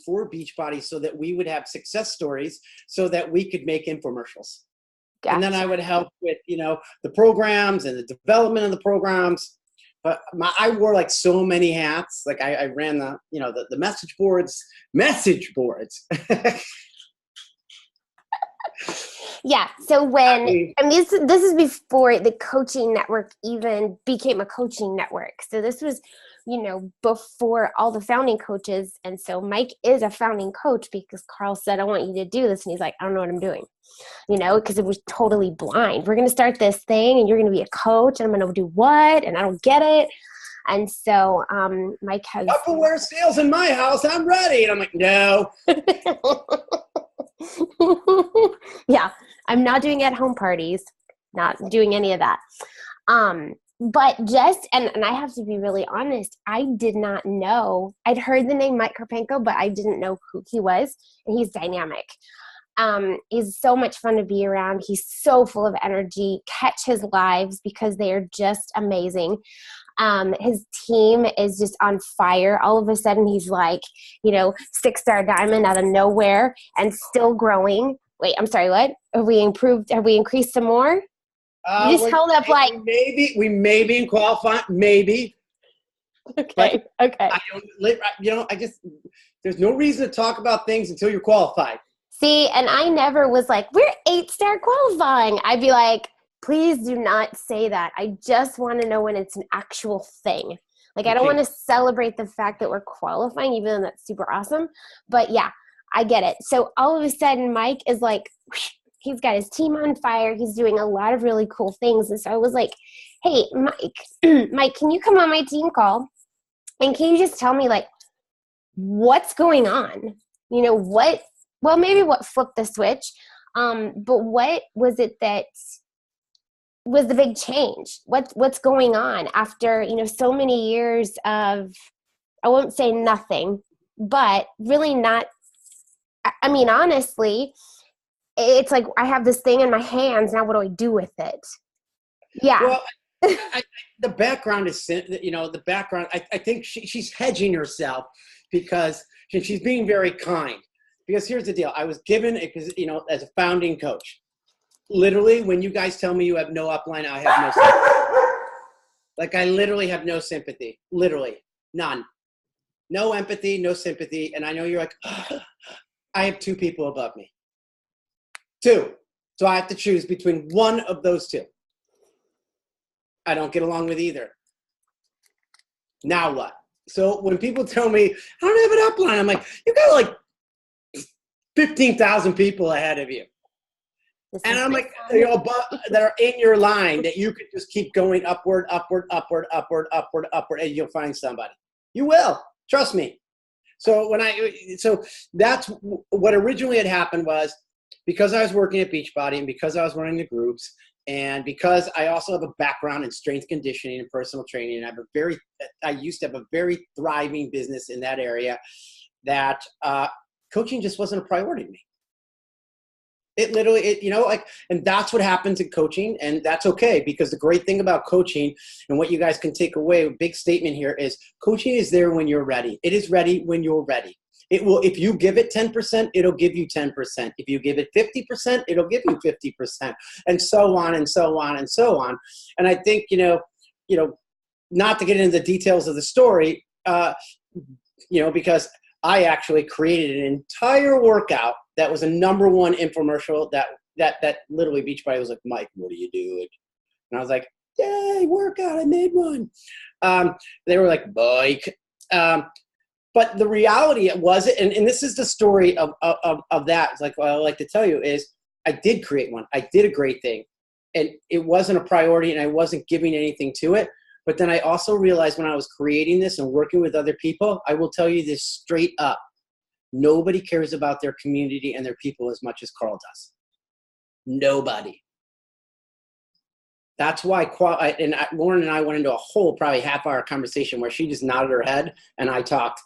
for Beachbody so that we would have success stories so that we could make infomercials. Gotcha. And then I would help with, the programs and the development of the programs. But I wore like so many hats. Like I ran the message boards. Yeah. So this is before the coaching network even became a coaching network. So this was, before all the founding coaches. And so Mike is a founding coach because Carl said, I want you to do this. And he's like, I don't know what I'm doing, because it was totally blind. We're going to start this thing and you're going to be a coach and I'm going to do what? And I don't get it. And so Mike has Tupperware sales in my house. I'm ready. And I'm like, no. Yeah. I'm not doing at-home parties, not doing any of that. But and I have to be really honest, I did not know. I'd heard the name Mike Karpenko, but I didn't know who he was. And he's dynamic. He's so much fun to be around. He's so full of energy. Catch his lives because they are just amazing. His team is just on fire. All of a sudden he's like, 6-star diamond out of nowhere and still growing. Wait, I'm sorry, what? Have we increased some more? You just held up like we may be in qualifying, maybe. Okay. Okay. I just there's no reason to talk about things until you're qualified. See, and I never was like, we're 8-star qualifying. I'd be like, please do not say that. I just want to know when it's an actual thing. Like, I don't want to celebrate the fact that we're qualifying, even though that's super awesome. But yeah, I get it. So all of a sudden, Mike is like, he's got his team on fire. He's doing a lot of really cool things. And so I was like, hey, Mike, can you come on my team call? And can you just tell me, like, what's going on? Maybe what flipped the switch. But what was it that was the big change? What's going on after, so many years of, I won't say nothing, but really not, honestly, it's like I have this thing in my hands. Now what do I do with it? Yeah. Well, the background is, I think she's hedging herself because she's being very kind. Because here's the deal. I was given, as a founding coach, literally when you guys tell me you have no upline, I have no sympathy. Like I literally have no sympathy. Literally. None. No empathy, no sympathy. And I know you're like, I have 2 people above me. 2. So I have to choose between one of those 2. I don't get along with either. Now what? So when people tell me, I don't have an upline, I'm like, you got like 15,000 people ahead of you. And I'm like, that are in your line that you could just keep going upward, and you'll find somebody. You will. Trust me. So that's what originally had happened was because I was working at Beachbody and because I was running the groups and because I also have a background in strength conditioning and personal training, and I used to have a very thriving business in that area, that coaching just wasn't a priority to me. It literally, and that's what happens in coaching, and that's okay, because the great thing about coaching and what you guys can take away, a big statement here is coaching is there when you're ready. It is ready when you're ready. It will, if you give it 10%, it'll give you 10%. If you give it 50%, it'll give you 50%, and so on and so on and so on. And I think, not to get into the details of the story, because I actually created an entire workout that was a #1 infomercial that literally Beachbody was like, Mike, what are you doing? And I was like, yay, workout, I made one. They were like, Mike. But the reality was, and this is the story of that. It's like, what I like to tell you is I did create one. I did a great thing. And it wasn't a priority and I wasn't giving anything to it. But then I also realized when I was creating this and working with other people, I will tell you this straight up. Nobody cares about their community and their people as much as Carl does. Nobody. That's why Lauren and I went into a whole probably half-hour conversation where she just nodded her head and I talked.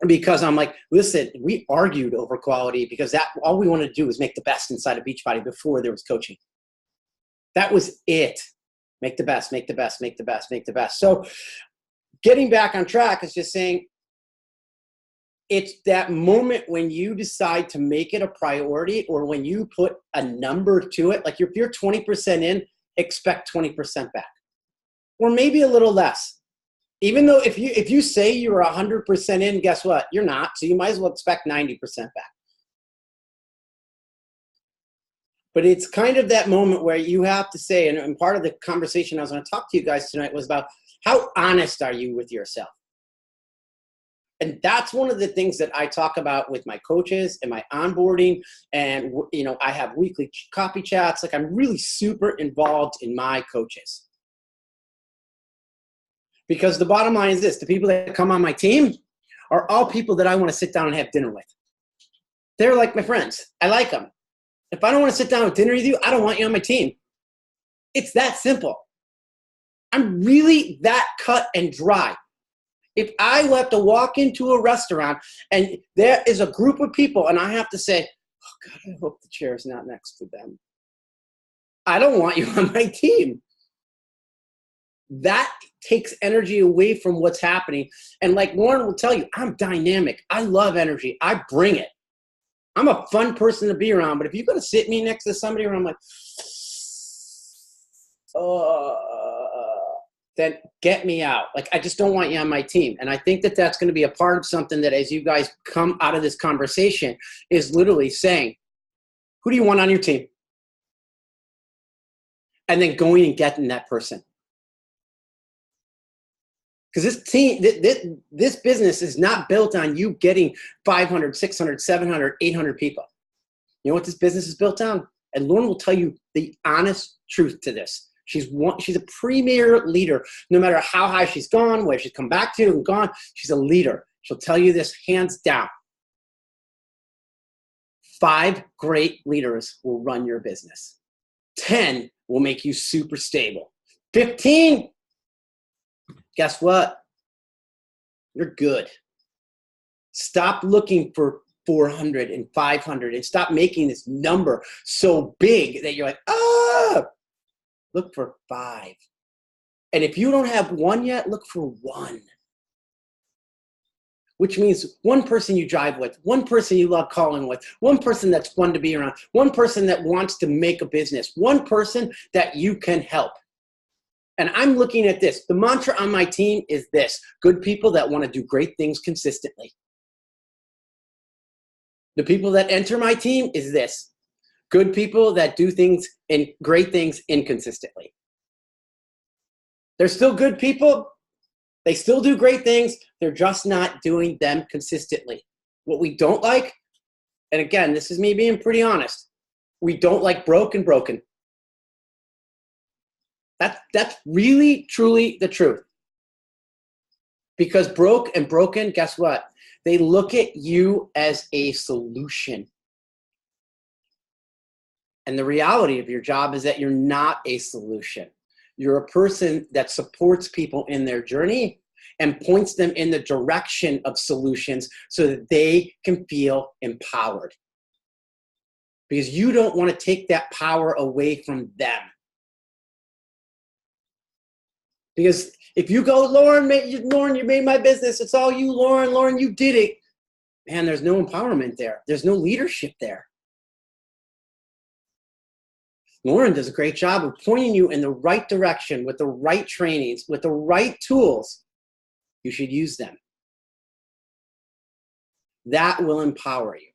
Because I'm like, listen, we argued over quality because all we wanted to do was make the best inside of Beachbody before there was coaching. That was it. Make the best, make the best, make the best, make the best. So getting back on track is just saying, It's that moment when you decide to make it a priority, or when you put a number to it. Like if you're 20% in, expect 20% back, or maybe a little less. Even though if you say you're 100% in, guess what? You're not. So you might as well expect 90% back. But it's kind of that moment where you have to say, and part of the conversation I was going to talk to you guys tonight was about how honest are you with yourself? And that's one of the things that I talk about with my coaches and my onboarding. And, you know, I have weekly coffee chats. Like, I'm really super involved in my coaches. Because the bottom line is this: the people that come on my team are all people that I want to sit down and have dinner with. They're like my friends. I like them. If I don't want to sit down with dinner with you, I don't want you on my team. It's that simple. I'm really that cut and dry. If I have to walk into a restaurant and there is a group of people and I have to say, oh God, I hope the chair is not next to them, I don't want you on my team. That takes energy away from what's happening. And like Lauren will tell you, I'm dynamic. I love energy. I bring it. I'm a fun person to be around. But if you're going to sit me next to somebody where I'm like, then get me out. Like, I just don't want you on my team. And I think that that's going to be a part of something that, as you guys come out of this conversation, is literally saying, who do you want on your team? And then going and getting that person. Because this team, this business is not built on you getting 500, 600, 700, 800 people. You know what this business is built on? And Lauren will tell you the honest truth to this. She's a premier leader. No matter how high she's gone, where she's come back to and gone, she's a leader. She'll tell you this hands down. 5 great leaders will run your business. 10 will make you super stable. 15, guess what? You're good. Stop looking for 400 and 500 and stop making this number so big that you're like, ah! Look for 5. And if you don't have 1 yet, look for 1. Which means 1 person you drive with, 1 person you love calling with, 1 person that's fun to be around, 1 person that wants to make a business, 1 person that you can help. And I'm looking at this. The mantra on my team is this: good people that want to do great things consistently. The people that enter my team is this: good people that do things and great things inconsistently. They're still good people. They still do great things. They're just not doing them consistently. What we don't like, and again, this is me being pretty honest, we don't like broke and broken. That's really, truly the truth. Because broke and broken, guess what? They look at you as a solution. And the reality of your job is that you're not a solution. You're a person that supports people in their journey and points them in the direction of solutions so that they can feel empowered. Because you don't want to take that power away from them. Because if you go, Lauren, you made my business. It's all you, Lauren. Lauren, you did it. Man, there's no empowerment there. There's no leadership there. Lauren does a great job of pointing you in the right direction with the right trainings, with the right tools. You should use them. That will empower you.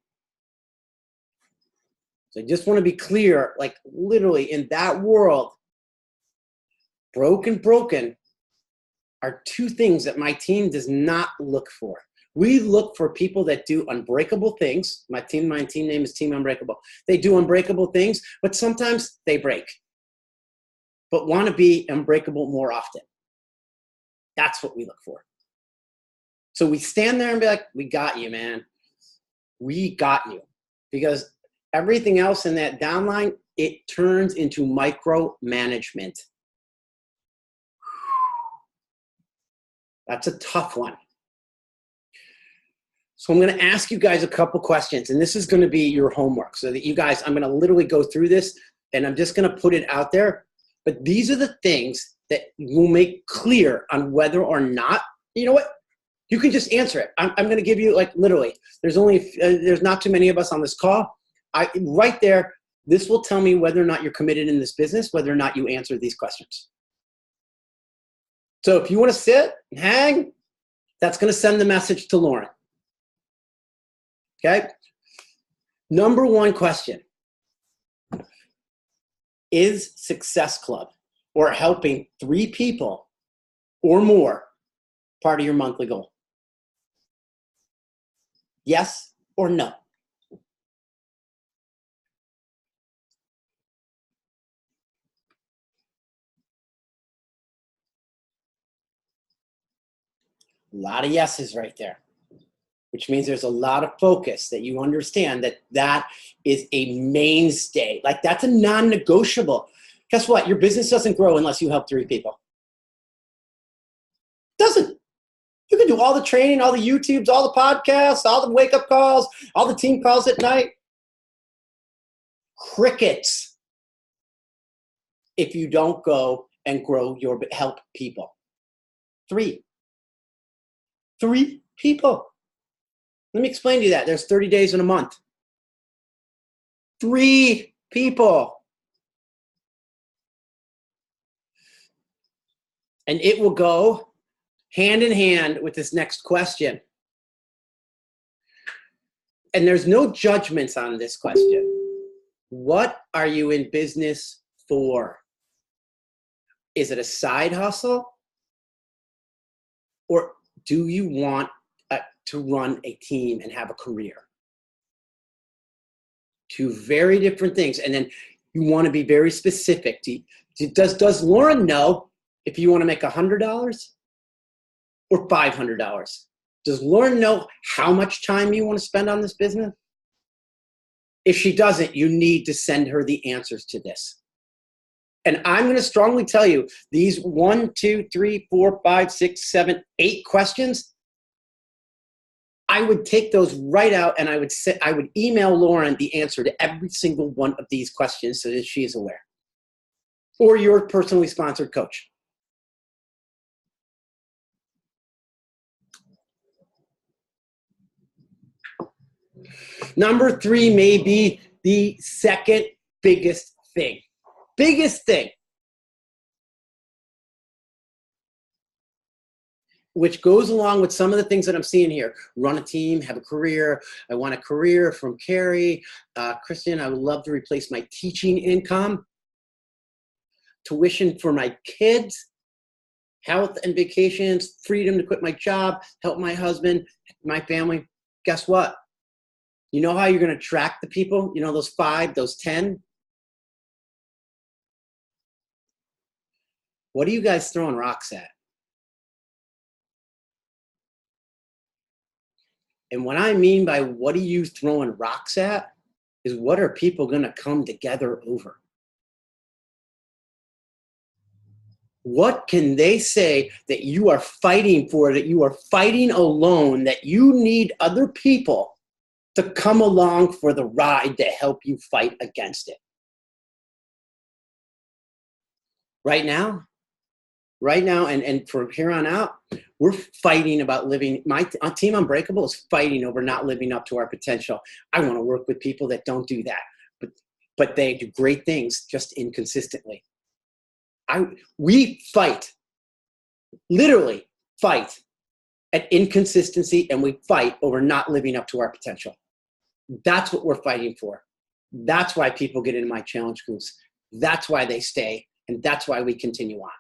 So I just want to be clear, like literally in that world, broken are 2 things that my team does not look for. We look for people that do unbreakable things. My team name is Team Unbreakable. They do unbreakable things, but sometimes they break, but want to be unbreakable more often. That's what we look for. So we stand there and be like, we got you, man. We got you. Because everything else in that downline, it turns into micromanagement. That's a tough one. So I'm going to ask you guys a couple questions, and this is going to be your homework so that you guys, I'm going to literally go through this, and I'm just going to put it out there. But these are the things that will make clear on whether or not, you know what, You can just answer it. I'm going to give you, like, literally, there's not too many of us on this call. Right there, this will tell me whether or not you're committed in this business, whether or not you answer these questions. So if you want to sit and hang, that's going to send the message to Lauren. Okay? Number one question. Is Success Club or helping 3 people or more part of your monthly goal? Yes or no? A lot of yeses right there, which means there's a lot of focus that you understand that is a mainstay. Like, that's a non-negotiable. Guess what? Your business doesn't grow unless you help 3 people. It doesn't. You can do all the training, all the YouTubes, all the podcasts, all the wake-up calls, all the team calls at night. Crickets if you don't go and help people. 3 people. Let me explain to you that. There's 30 days in a month. 3 people. And it will go hand in hand with this next question. And there's no judgments on this question. What are you in business for? Is it a side hustle? Or do you want to run a team and have a career? 2 very different things. And then you want to be very specific. Does Lauren know if you want to make $100 or $500? Does Lauren know how much time you want to spend on this business? If she doesn't, you need to send her the answers to this. And I'm going to strongly tell you, these 1, 2, 3, 4, 5, 6, 7, 8 questions, I would take those right out and I would email Lauren the answer to every single one of these questions so that she is aware. Or your personally sponsored coach. Number 3 may be the second biggest thing. Biggest thing. Which goes along with some of the things that I'm seeing here. Run a team, have a career. I want a career from Carrie. Christian, I would love to replace my teaching income. Tuition for my kids. Health and vacations. Freedom to quit my job. Help my husband, my family. Guess what? You know how you're going to attract the people? You know, those 5, those 10? What are you guys throwing rocks at? And what I mean by what are you throwing rocks at is what are people going to come together over? What can they say that you are fighting for, that you are fighting alone, that you need other people to come along for the ride to help you fight against it? Right now, and from here on out, we're fighting about living. My team Unbreakable is fighting over not living up to our potential. I want to work with people that don't do that, but they do great things just inconsistently. We fight, literally fight at inconsistency, and we fight over not living up to our potential. That's what we're fighting for. That's why people get into my challenge groups. That's why they stay, and that's why we continue on.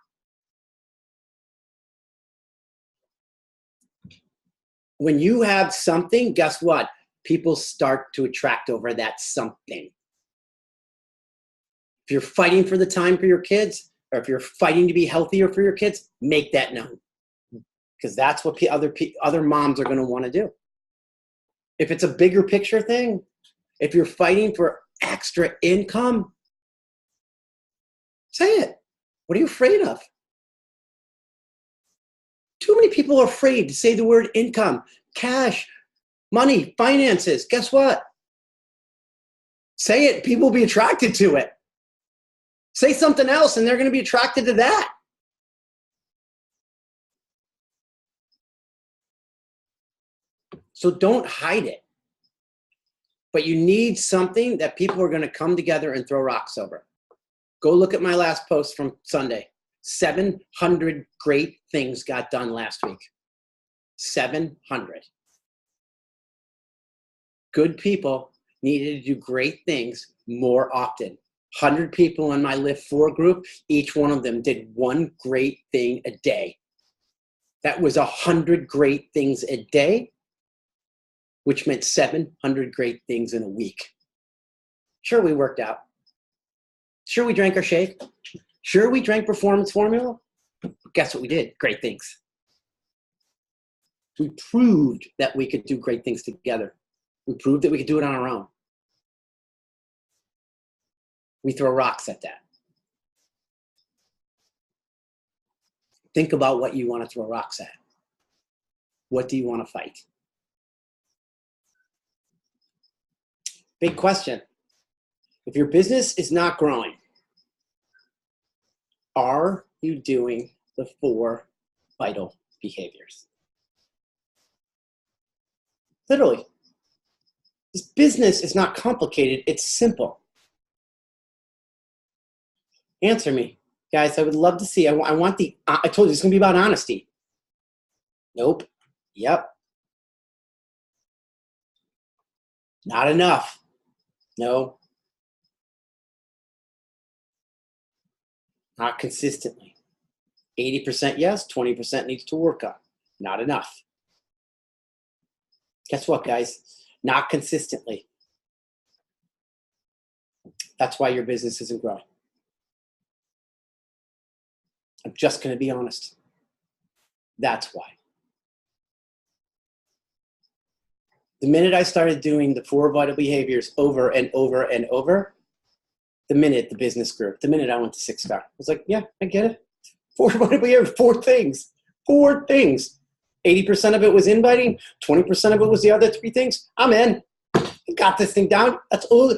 When you have something, guess what? People start to attract over that something. If you're fighting for the time for your kids, or if you're fighting to be healthier for your kids, make that known. Because that's what other moms are going to want to do. If it's a bigger picture thing, if you're fighting for extra income, say it. What are you afraid of? Too many people are afraid to say the word income, cash, money, finances. Guess what? Say it. People will be attracted to it. Say something else and they're going to be attracted to that. So don't hide it. But you need something that people are going to come together and throw rocks over. Go look at my last post from Sunday. 700 great things got done last week. 700. Good people needed to do great things more often. 100 people in my Lift 4 group, each one of them did one great thing a day. That was 100 great things a day, which meant 700 great things in a week. Sure, we worked out. Sure, we drank our shake. Sure, we drank Performance Formula. But guess what we did? Great things. We proved that we could do great things together. We proved that we could do it on our own. We throw rocks at that. Think about what you want to throw rocks at. What do you want to fight? Big question. If your business is not growing, are you doing the 4 vital behaviors? Literally. This business is not complicated. It's simple. Answer me. Guys, I would love to see. I want the, I told you it's going to be about honesty. Nope. Yep. Not enough. No. Not consistently. 80% yes, 20% needs to work on. Not enough. Guess what, guys? Not consistently. That's why your business isn't growing. I'm just going to be honest. That's why. The minute I started doing the 4 vital behaviors over and over and over, the minute the business grew, the minute I went to 6-star, I was like, yeah, I get it. 4 vital behaviors, 4 things. 4 things. 80% of it was inviting. 20% of it was the other 3 things. I'm in. I got this thing down. That's all.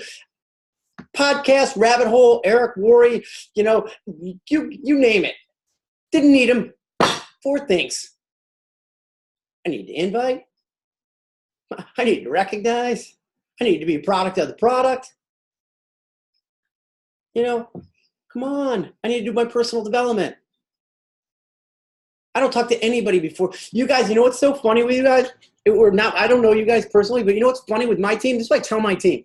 Podcast, rabbit hole, Eric Worre, you name it. Didn't need them. 4 things. I need to invite. I need to recognize. I need to be a product of the product. Come on. I need to do my personal development. I don't talk to anybody before. You guys, you know what's so funny with you guys? I don't know you guys personally, but you know what's funny with my team? This is what I tell my team.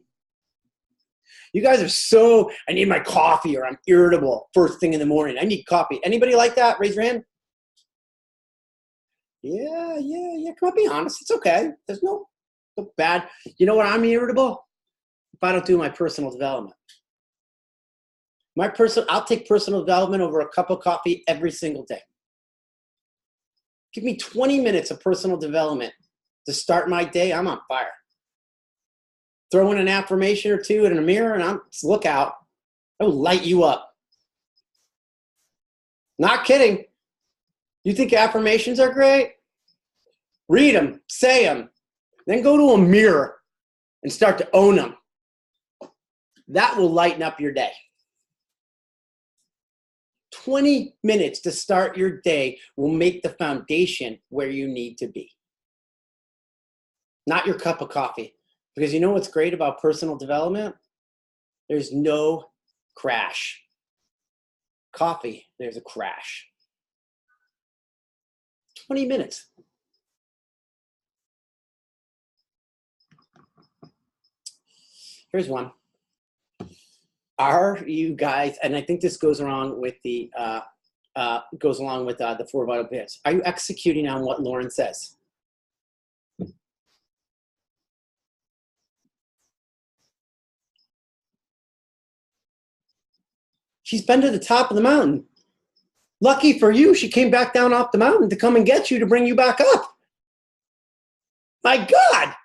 You guys are I need my coffee or I'm irritable first thing in the morning. I need coffee. Anybody like that? Raise your hand. Yeah. Come on, be honest. It's okay. There's no bad. You know what? I'm irritable if I don't do my personal development. I'll take personal development over a cup of coffee every single day. Give me 20 minutes of personal development to start my day. I'm on fire. Throw in an affirmation or 2 in a mirror and look out. I will light you up. Not kidding. You think affirmations are great? Read them, say them, then go to a mirror and start to own them. That will lighten up your day. 20 minutes to start your day will make the foundation where you need to be. Not your cup of coffee. Because you know what's great about personal development? There's no crash. Coffee, there's a crash. 20 minutes. Here's one. Are you guys, and I think this goes along with the 4 vital behaviors. Are you executing on what Lauren says? She's been to the top of the mountain. Lucky for you, she came back down off the mountain to come and get you to bring you back up. My God,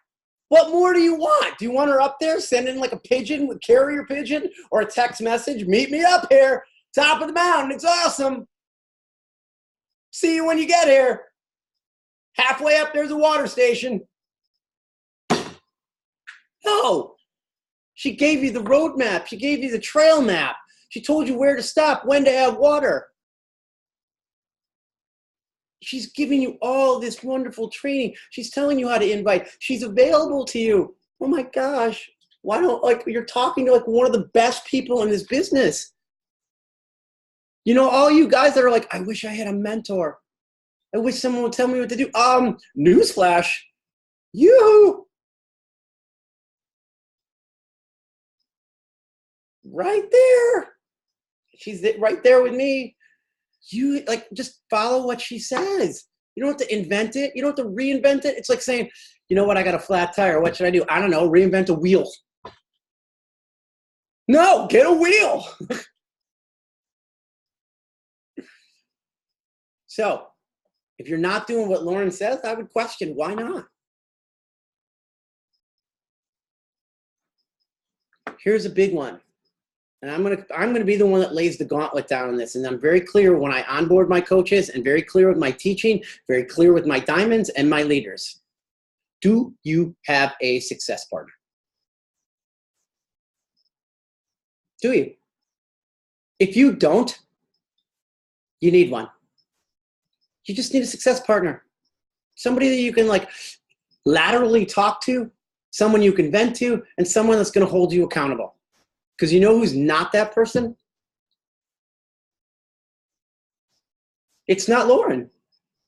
what more do you want? Do you want her up there sending like a pigeon with carrier pigeon or a text message? Meet me up here, top of the mountain. It's awesome. See you when you get here. Halfway up, there's a water station. No, she gave you the road map. She gave you the trail map. She told you where to stop, when to have water. She's giving you all this wonderful training. She's telling you how to invite. She's available to you. Oh my gosh. Why don't, like, you're talking to like one of the best people in this business. You know, all you guys that are like, I wish I had a mentor. I wish someone would tell me what to do. Newsflash. You. Right there. She's right there with me. You like just follow what she says. You don't have to invent it. You don't have to reinvent it. It's like saying, you know what? I got a flat tire. What should I do? I don't know. Reinvent a wheel. No, get a wheel. So if you're not doing what Lauren says, I would question, why not? Here's a big one. And I'm gonna be the one that lays the gauntlet down on this. And I'm very clear when I onboard my coaches, and very clear with my teaching, very clear with my diamonds and my leaders. Do you have a success partner? Do you? If you don't, you need one. You just need a success partner. Somebody that you can like laterally talk to, someone you can vent to, and someone that's gonna hold you accountable. Because you know who's not that person? It's not Lauren.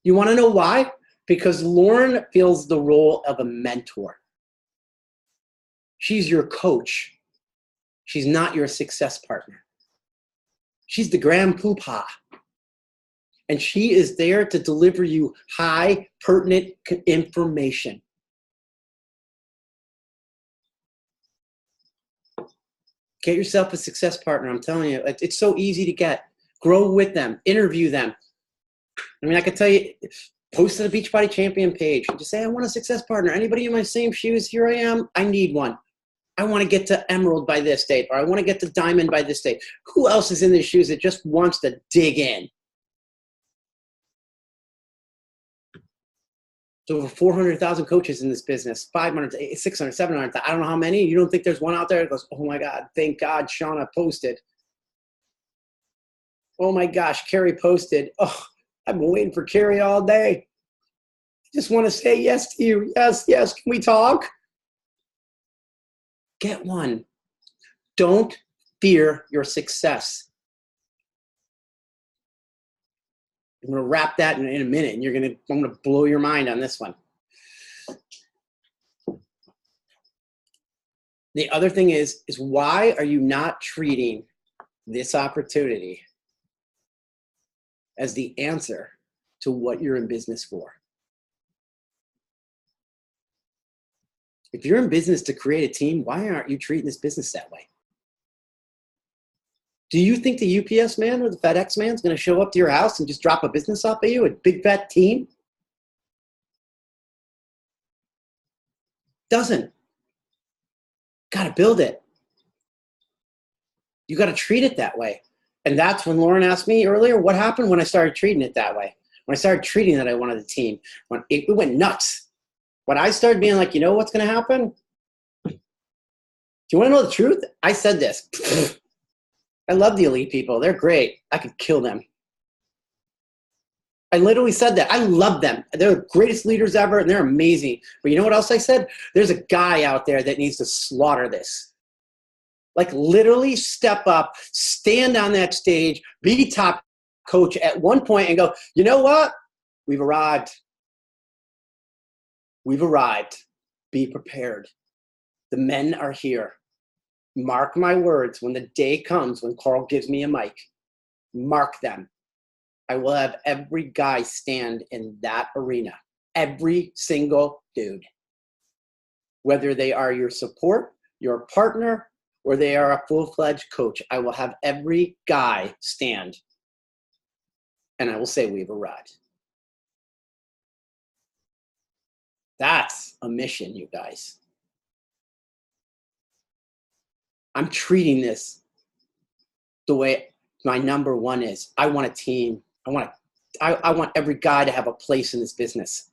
You want to know why? Because Lauren fills the role of a mentor. She's your coach. She's not your success partner. She's the grand poobah. And she is there to deliver you high, pertinent information. Get yourself a success partner. I'm telling you, it's so easy to get. Grow with them. Interview them. I mean, I could tell you, post to the Beachbody Champion page. Just say, I want a success partner. Anybody in my same shoes? Here I am. I need one. I want to get to Emerald by this date, or I want to get to Diamond by this date. Who else is in these shoes that just wants to dig in? There's over 400,000 coaches in this business, 500, 600, 700. I don't know how many. You don't think there's one out there that goes, oh my God, thank God Shauna posted. Oh my gosh, Carrie posted. Oh, I've been waiting for Carrie all day. I just want to say yes to you. Yes, yes. Can we talk? Get one. Don't fear your success. I'm going to wrap that in a minute, and I'm going to blow your mind on this one. The other thing is why are you not treating this opportunity as the answer to what you're in business for? If you're in business to create a team, why aren't you treating this business that way? Do you think the UPS man or the FedEx man is going to show up to your house and just drop a business off at you, a big fat team? Doesn't. Got to build it. You got to treat it that way. And that's when Lauren asked me earlier, what happened when I started treating it that way? When I started treating that I wanted a team, when it went nuts. When I started being like, you know what's going to happen? Do you want to know the truth? I said this. I love the elite people. They're great. I could kill them. I literally said that. I love them. They're the greatest leaders ever, and they're amazing. But you know what else I said? There's a guy out there that needs to slaughter this. Like literally step up, stand on that stage, be top coach at one point and go, you know what? We've arrived. We've arrived. Be prepared. The men are here. Mark my words, when the day comes when Carl gives me a mic, mark them. I will have every guy stand in that arena. Every single dude. Whether they are your support, your partner, or they are a full-fledged coach, I will have every guy stand. And I will say, we've arrived. That's a mission, you guys. I'm treating this the way my number one is. I want a team. I want every guy to have a place in this business.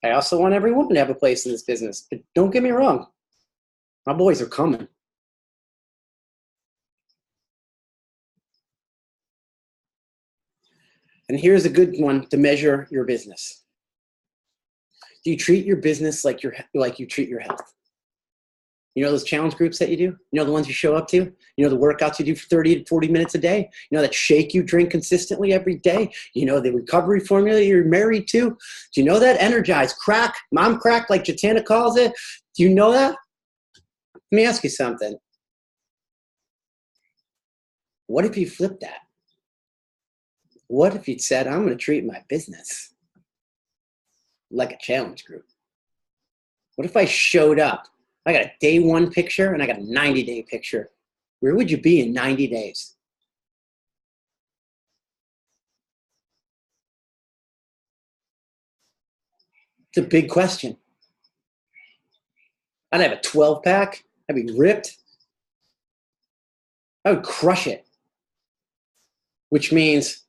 I also want every woman to have a place in this business. But don't get me wrong. My boys are coming. And here's a good one to measure your business. Do you treat your business like you treat your health? You know those challenge groups that you do? You know the ones you show up to? You know the workouts you do for 30 to 40 minutes a day? You know that shake you drink consistently every day? You know the recovery formula you're married to? Do you know that energized crack, mom crack like Jatana calls it? Do you know that? Let me ask you something. What if you flipped that? What if you said, I'm going to treat my business like a challenge group? What if I showed up? I got a day 1 picture and I got a 90-day picture. Where would you be in 90 days? It's a big question. I'd have a 12-pack. I'd be ripped. I would crush it. Which means,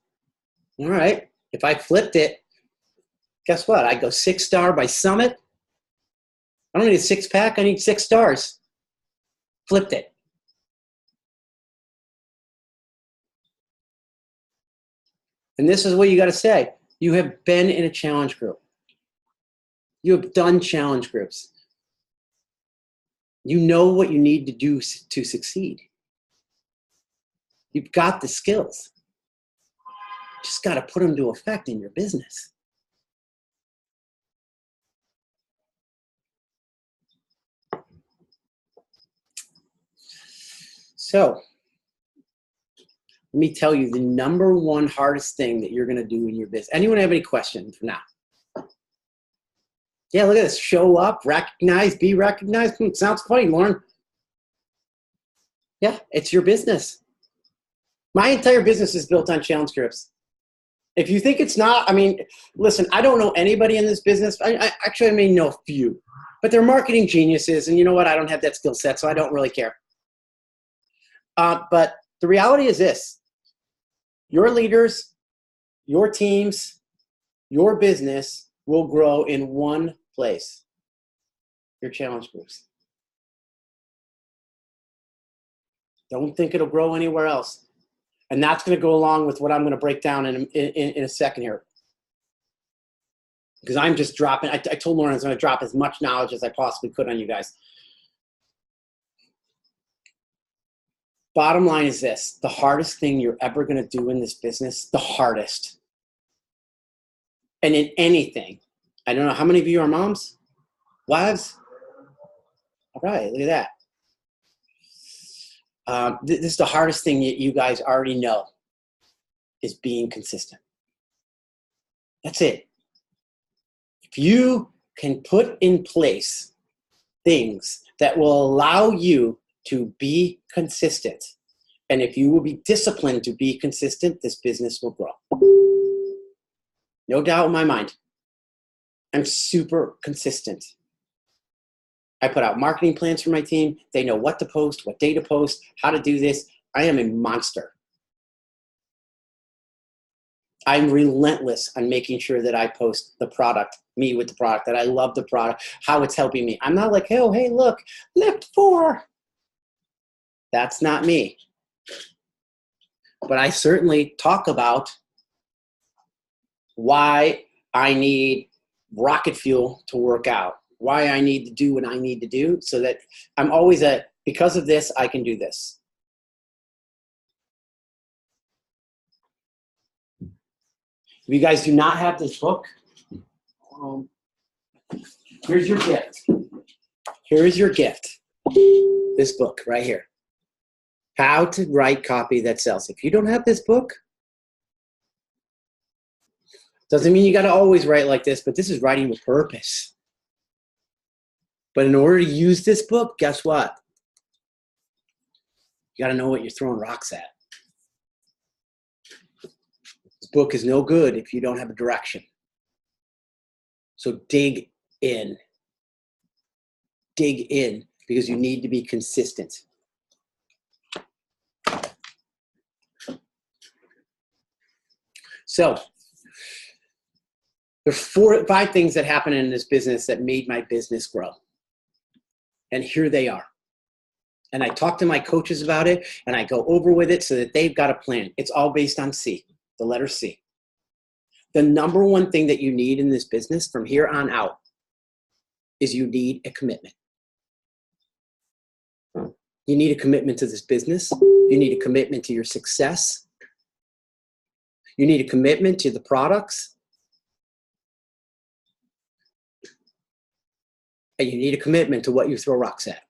all right, if I flipped it, guess what? I'd go 6-star by Summit. I don't need a 6-pack. I need 6 stars. Flipped it. And this is what you got to say. You have been in a challenge group. You have done challenge groups. You know what you need to do to succeed. You've got the skills. You just got to put them to effect in your business. So, let me tell you the number 1 hardest thing that you're going to do in your business. Anyone have any questions for now? Yeah, look at this. Show up, recognize, be recognized. Sounds funny, Lauren. Yeah, it's your business. My entire business is built on challenge groups. If you think it's not, I mean, listen, I don't know anybody in this business. I may know a few, but they're marketing geniuses. And you know what? I don't have that skill set, so I don't really care. But the reality is this. Your leaders, your teams, your business will grow in one place. Your challenge groups. Don't think it'll grow anywhere else. And that's going to go along with what I'm going to break down in a second here. Because I'm just dropping, I told Lauren I was going to drop as much knowledge as I possibly could on you guys. Bottom line is this, the hardest thing you're ever going to do in this business, the hardest, and in anything, I don't know, how many of you are moms? Wives? All right, look at that. This is the hardest thing you guys already know, is being consistent. That's it. If you can put in place things that will allow you to be consistent, and if you will be disciplined to be consistent, this business will grow. No doubt in my mind. I'm super consistent. I put out marketing plans for my team. They know what to post, what day to post, how to do this. I am a monster. I'm relentless on making sure that I post the product, me with the product, that I love the product, how it's helping me. I'm not like, oh, hey, look, lift 4. That's not me. But I certainly talk about why I need rocket fuel to work out, why I need to do what I need to do, so that I'm always because of this, I can do this. If you guys do not have this book, here's your gift. Here is your gift. This book right here. How to Write Copy That Sells. If you don't have this book, doesn't mean you got to always write like this, but this is writing with purpose. But in order to use this book, guess what? You got to know what you're throwing rocks at. This book is no good if you don't have a direction. So dig in. Dig in, because you need to be consistent. So there's 4 or 5 things that happened in this business that made my business grow. And here they are. And I talk to my coaches about it, and I go over with it so that they've got a plan. It's all based on C, the letter C. The number one thing that you need in this business from here on out is you need a commitment. You need a commitment to this business. You need a commitment to your success. You need a commitment to the products. And you need a commitment to what you throw rocks at.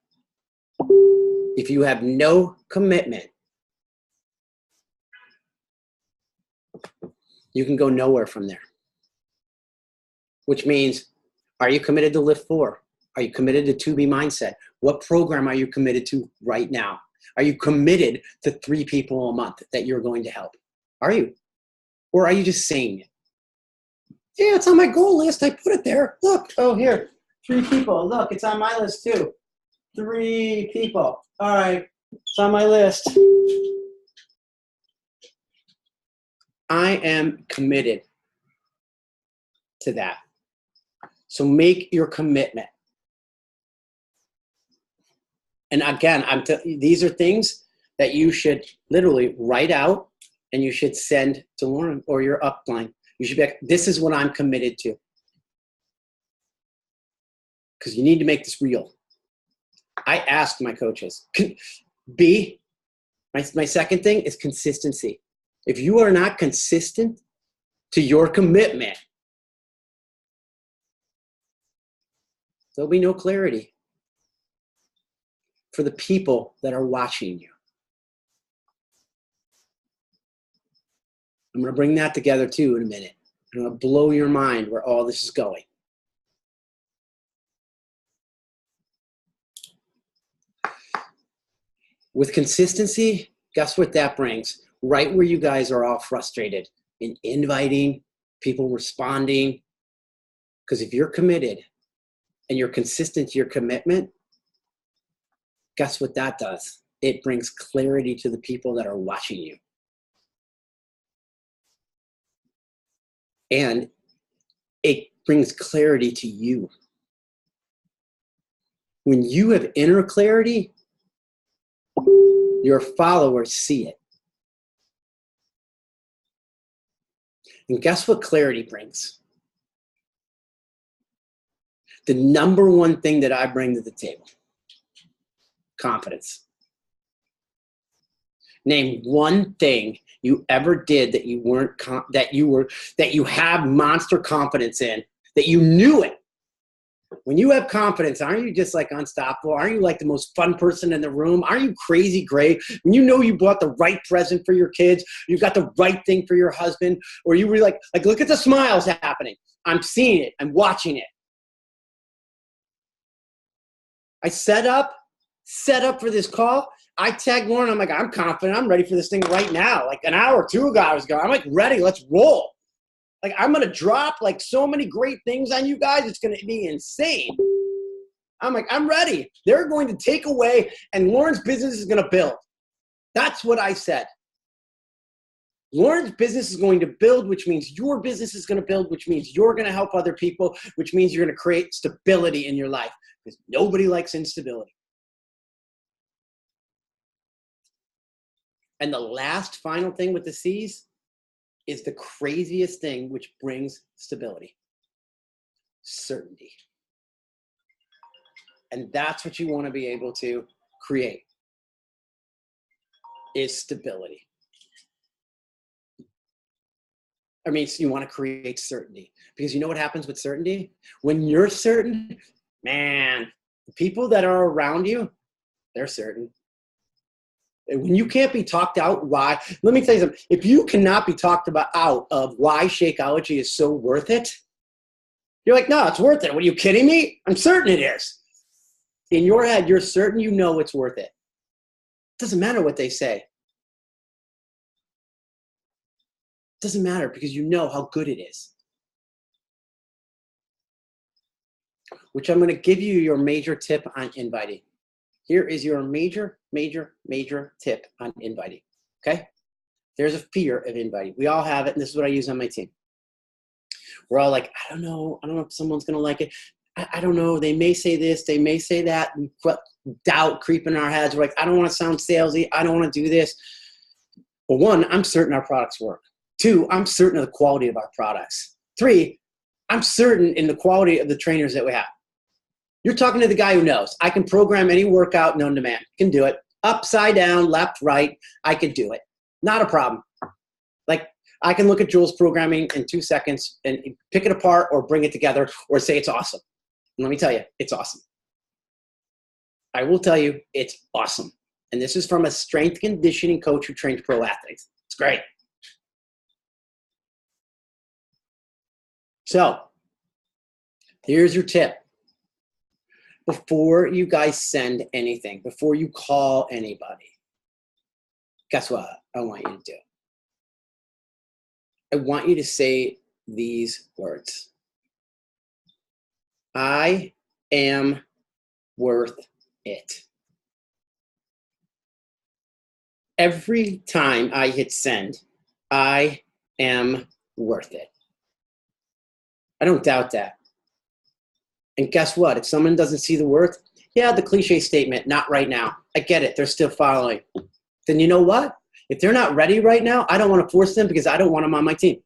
If you have no commitment, you can go nowhere from there. Which means, are you committed to Lift 4? Are you committed to 2B Mindset? What program are you committed to right now? Are you committed to 3 people a month that you're going to help? Are you? Or are you just saying it? Yeah, it's on my goal list. I put it there. Look, oh, here, 3 people. Look, it's on my list too. 3 people. All right, it's on my list. I am committed to that. So make your commitment. And again, these are things that you should literally write out and you should send to Lauren or your upline. You should be like, this is what I'm committed to. Because you need to make this real. I asked my coaches. My second thing is consistency. If you are not consistent to your commitment, there'll be no clarity for the people that are watching you. I'm going to bring that together too in a minute. I'm going to blow your mind where all this is going. With consistency, guess what that brings? Right where you guys are all frustrated in inviting, people responding. Because if you're committed and you're consistent to your commitment, guess what that does? It brings clarity to the people that are watching you. And it brings clarity to you. When you have inner clarity, your followers see it. And guess what clarity brings? The number one thing that I bring to the table. Confidence. Name one thing you ever did that you have monster confidence in, that you knew it. When you have confidence, aren't you just like unstoppable? Aren't you like the most fun person in the room? Aren't you crazy great? When you know you bought the right present for your kids, you got the right thing for your husband, or you were like look at the smiles happening. I'm seeing it. I'm watching it. I set up for this call. I tagged Lauren. I'm like, I'm confident. I'm ready for this thing right now. Like an hour or 2 hours ago. I'm like, ready. Let's roll. Like, I'm going to drop like so many great things on you guys. It's going to be insane. I'm like, I'm ready. They're going to take away and Lauren's business is going to build. That's what I said. Lauren's business is going to build, which means your business is going to build, which means you're going to help other people, which means you're going to create stability in your life because nobody likes instability. And the last final thing with the C's is the craziest thing which brings stability. Certainty. And that's what you want to be able to create, is stability. I mean, so you want to create certainty. Because you know what happens with certainty? When you're certain, man, the people that are around you, they're certain. When you can't be talked out, why? Let me tell you something. If you cannot be talked about out of why Shakeology is so worth it, you're like, no, it's worth it. What, are you kidding me? I'm certain it is. In your head, you're certain you know it's worth it. It doesn't matter what they say. It doesn't matter because you know how good it is. Which I'm going to give you your major tip on inviting. Here is your major tip on inviting, okay? There's a fear of inviting. We all have it, and this is what I use on my team. We're all like, I don't know if someone's gonna like it. I don't know, they may say this, they may say that. We put doubt creeping in our heads. We're like, I don't wanna sound salesy, I don't wanna do this. Well, one, I'm certain our products work. 2, I'm certain of the quality of our products. 3, I'm certain in the quality of the trainers that we have. You're talking to the guy who knows. I can program any workout known to man. Can do it. Upside down, left, right. I can do it. Not a problem. Like, I can look at Jules' programming in 2 seconds and pick it apart or bring it together or say it's awesome. And let me tell you, it's awesome. I will tell you, it's awesome. And this is from a strength conditioning coach who trains pro athletes. It's great. So, here's your tip. Before you guys send anything, before you call anybody, guess what I want you to do? I want you to say these words. I am worth it. Every time I hit send, I am worth it. I don't doubt that. And guess what? If someone doesn't see the worth, yeah, the cliche statement, not right now. I get it. They're still following. Then you know what? If they're not ready right now, I don't want to force them because I don't want them on my team.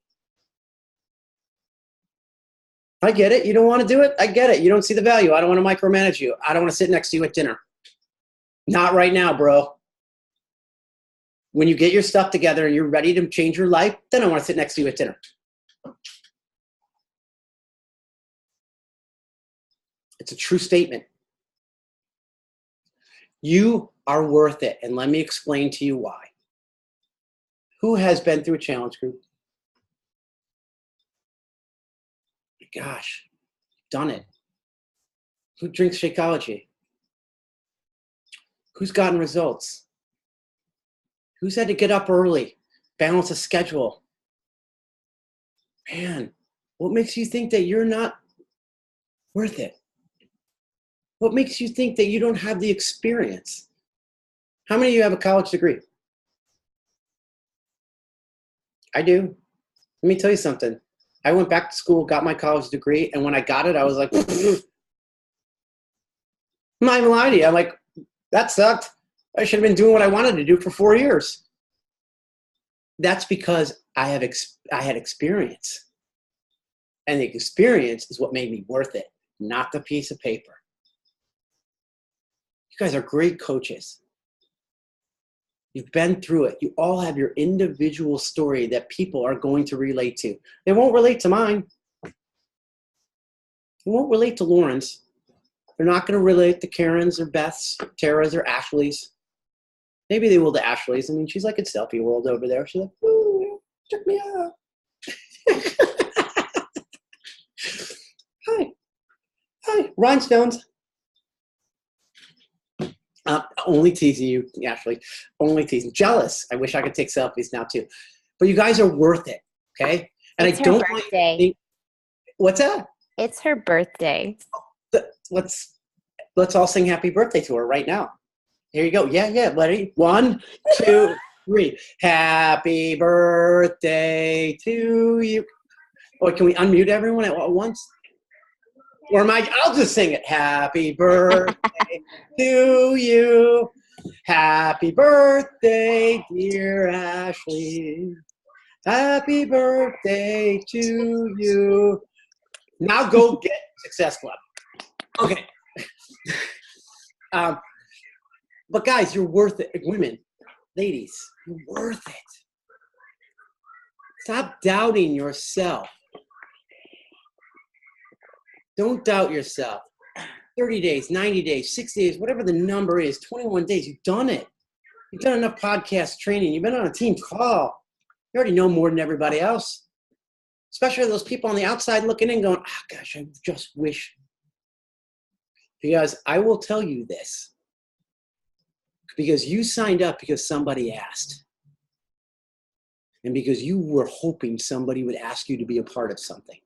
I get it. You don't want to do it. I get it. You don't see the value. I don't want to micromanage you. I don't want to sit next to you at dinner. Not right now, bro. When you get your stuff together and you're ready to change your life, then I want to sit next to you at dinner. It's a true statement. You are worth it. And let me explain to you why. Who has been through a challenge group? Gosh, done it. Who drinks Shakeology? Who's gotten results? Who's had to get up early, balance a schedule? Man, what makes you think that you're not worth it? What makes you think that you don't have the experience? How many of you have a college degree? I do. Let me tell you something. I went back to school, got my college degree, and when I got it, I was like, I'm not even lying to you. I'm like, that sucked. I should have been doing what I wanted to do for 4 years. That's because I had experience. And the experience is what made me worth it, not the piece of paper. You guys are great coaches. You've been through it. You all have your individual story that people are going to relate to. They won't relate to mine. They won't relate to Lauren's. They're not going to relate to Karen's or Beth's, Tara's or Ashley's. Maybe they will to Ashley's. I mean, she's like in selfie world over there. She's like, ooh, check me out. Hi, rhinestones. Only teasing you, Ashley. Only teasing. Jealous. I wish I could take selfies now too. But you guys are worth it, okay? And it's I don't her birthday. What's that? It's her birthday. Let's all sing happy birthday to her right now. Here you go. Yeah. Ready? 1, 2, 3. Happy birthday to you. Or can we unmute everyone at once? Or I'll just sing it. Happy birthday to you. Happy birthday, dear Ashley. Happy birthday to you. Now go get Success Club. Okay. But guys, you're worth it. Women, ladies, you're worth it. Stop doubting yourself. Don't doubt yourself. 30 days, 90 days, 60 days, whatever the number is, 21 days, you've done it. You've done enough podcast training. You've been on a team call. You already know more than everybody else. Especially those people on the outside looking in going, oh, gosh, I just wish. Because I will tell you this. Because you signed up because somebody asked. And because you were hoping somebody would ask you to be a part of something.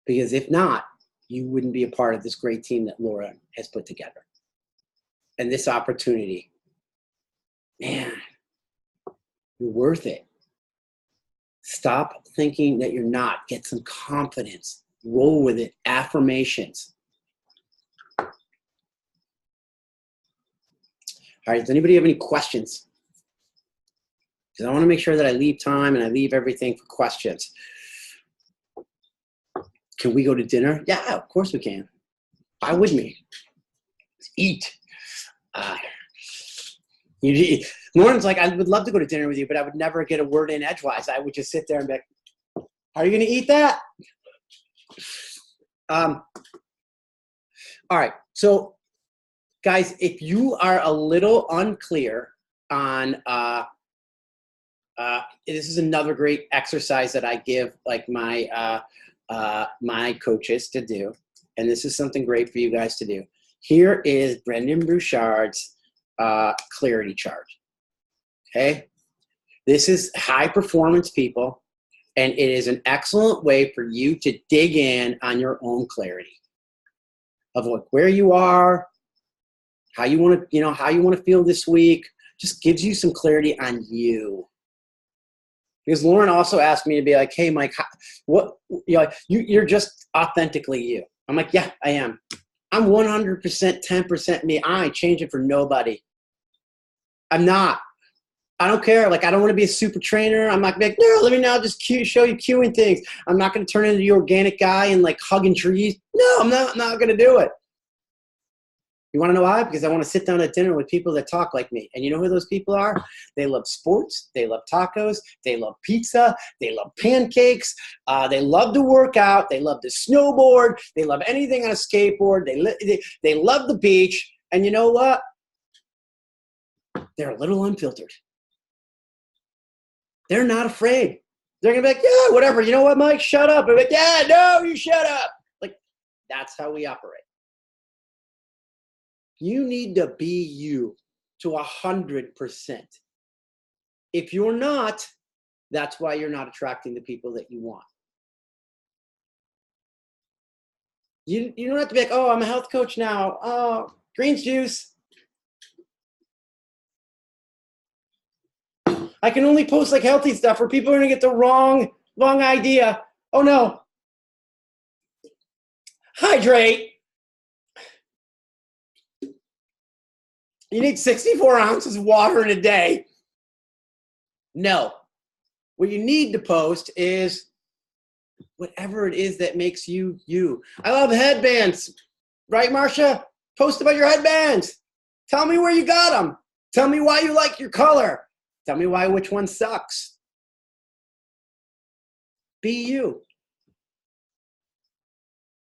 Because if not, you wouldn't be a part of this great team that Laura has put together. And this opportunity, man, you're worth it. Stop thinking that you're not. Get some confidence. Roll with it. Affirmations. All right, does anybody have any questions? because I want to make sure that I leave time and I leave everything for questions. Can we go to dinner? Yeah, of course we can. Why wouldn't we? Let's eat. Lauren's like, I would love to go to dinner with you, but I would never get a word in edgewise. I would just sit there and be like, are you going to eat that? All right. So, guys, if you are a little unclear on, this is another great exercise that I give like my my coaches to do, and this is something great for you guys to do. Here is Brendan Bouchard's clarity chart. Okay, this is high performance people, and it is an excellent way for you to dig in on your own clarity of like where you are, how you want to, how you want to feel this week. Just gives you some clarity on you. Because Lauren also asked me to be like, hey, Mike, what, you're just authentically you. I'm like, yeah, I am. I'm 100%, 10% me. I ain't changing for nobody. I'm not. I don't care. Like, I don't want to be a super trainer. I'm not going to be like, no, let me now just show you cueing things. I'm not going to turn into the organic guy and like hugging trees. No, I'm not going to do it. You want to know why? Because I want to sit down at dinner with people that talk like me. And you know who those people are? They love sports. They love tacos. They love pizza. They love pancakes. They love to work out. They love to snowboard. They love anything on a skateboard. They love the beach. And you know what? They're a little unfiltered. They're not afraid. They're going to be like, yeah, whatever. You know what, Mike? Shut up. I'm like, yeah, no, you shut up. Like, that's how we operate. You need to be you to 100%. If you're not, that's why you're not attracting the people that you want. You don't have to be like, oh, I'm a health coach now. Oh, greens juice. I can only post like healthy stuff or people are going to get the wrong idea. Oh, no. Hydrate. You need 64 ounces of water in a day. No. What you need to post is whatever it is that makes you you. I love headbands. Right, Marcia? Post about your headbands. Tell me where you got them. Tell me why you like your color. Tell me which one sucks. Be you.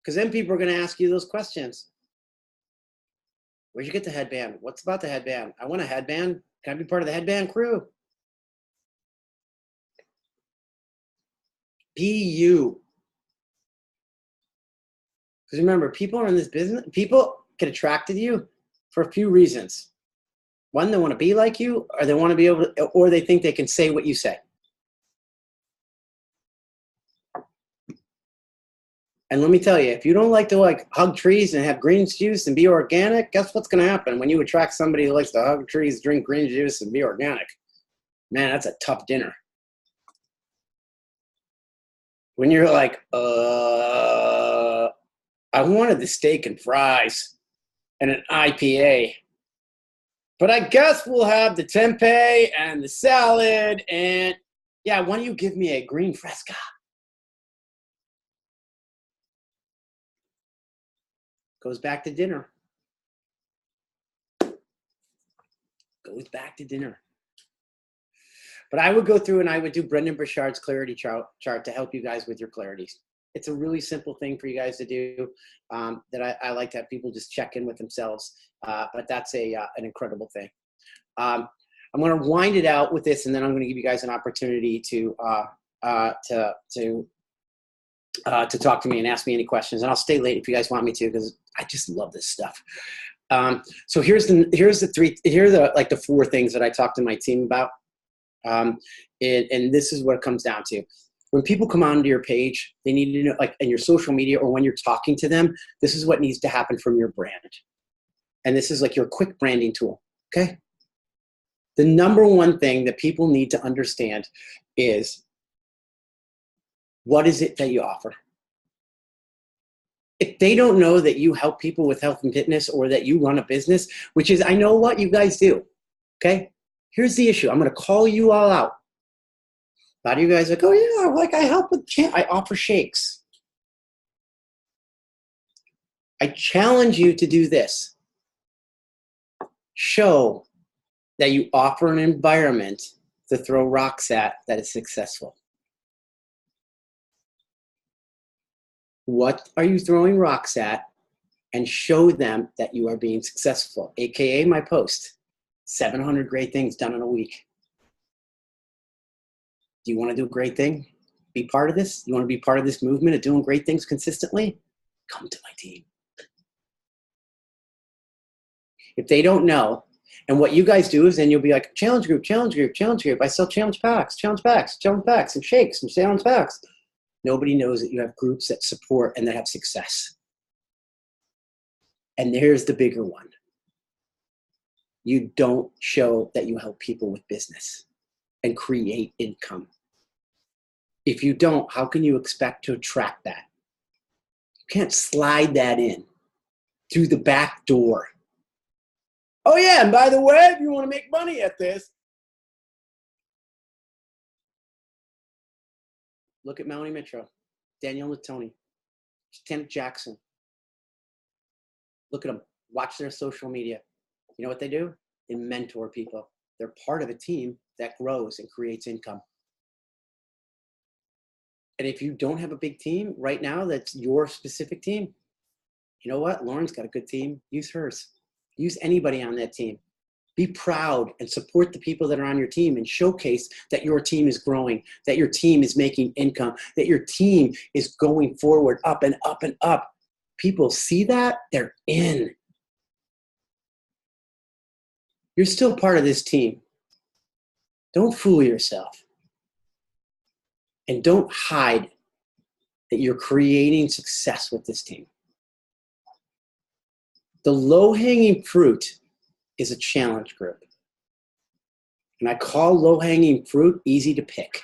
Because then people are going to ask you those questions. Where'd you get the headband? What's about the headband? I want a headband. Can I be part of the headband crew? Be you. Because remember, people are in this business. People get attracted to you for a few reasons. One, they want to be like you, or they want to be able to, or they think they can say what you say. And let me tell you, if you don't like to like hug trees and have green juice and be organic, guess what's going to happen when you attract somebody who likes to hug trees, drink green juice, and be organic? Man, that's a tough dinner. When you're like, I wanted the steak and fries and an IPA, but I guess we'll have the tempeh and the salad and, yeah, why don't you give me a green fresca? Goes back to dinner. Goes back to dinner. But I would go through and I would do Brendan Bouchard's clarity chart to help you guys with your clarities. It's a really simple thing for you guys to do that I like to have people just check in with themselves. But that's an incredible thing. I'm going to wind it out with this, and then I'm going to give you guys an opportunity to talk to me and ask me any questions. And I'll stay late if you guys want me to, because I just love this stuff. So here's the four things that I talk to my team about. And this is what it comes down to. When people come onto your page, they need to know, like in your social media or when you're talking to them, this is what needs to happen from your brand. And this is like your quick branding tool. Okay. The number one thing that people need to understand is, what is it that you offer? If they don't know that you help people with health and fitness or that you run a business, which is, I know what you guys do. Okay. Here's the issue. I'm going to call you all out. A lot of you guys are like, oh yeah, like I help with, I offer shakes. I challenge you to do this. Show that you offer an environment to throw rocks at that is successful. What are you throwing rocks at? And show them that you are being successful, AKA my post, 700 great things done in a week. Do you want to do a great thing? Be part of this? You want to be part of this movement of doing great things consistently? Come to my team. If they don't know, and what you guys do is then you'll be like, challenge group, challenge group, challenge group. I sell challenge packs, and shakes, and challenge packs. Nobody knows that you have groups that support and that have success. And here's the bigger one. You don't show that you help people with business and create income. If you don't, how can you expect to attract that? You can't slide that in through the back door. Oh yeah, and by the way, if you want to make money at this, look at Melanie Mitro, Danielle Latoni, Kenneth Jackson. Look at them. Watch their social media. You know what they do? They mentor people. They're part of a team that grows and creates income. And if you don't have a big team right now, that's your specific team, you know what? Lauren's got a good team. Use hers. Use anybody on that team. Be proud and support the people that are on your team and showcase that your team is growing, that your team is making income, that your team is going forward, up and up and up. People see that, they're in. You're still part of this team. Don't fool yourself. And don't hide that you're creating success with this team. The low-hanging fruit is a challenge group. And I call low-hanging fruit easy to pick.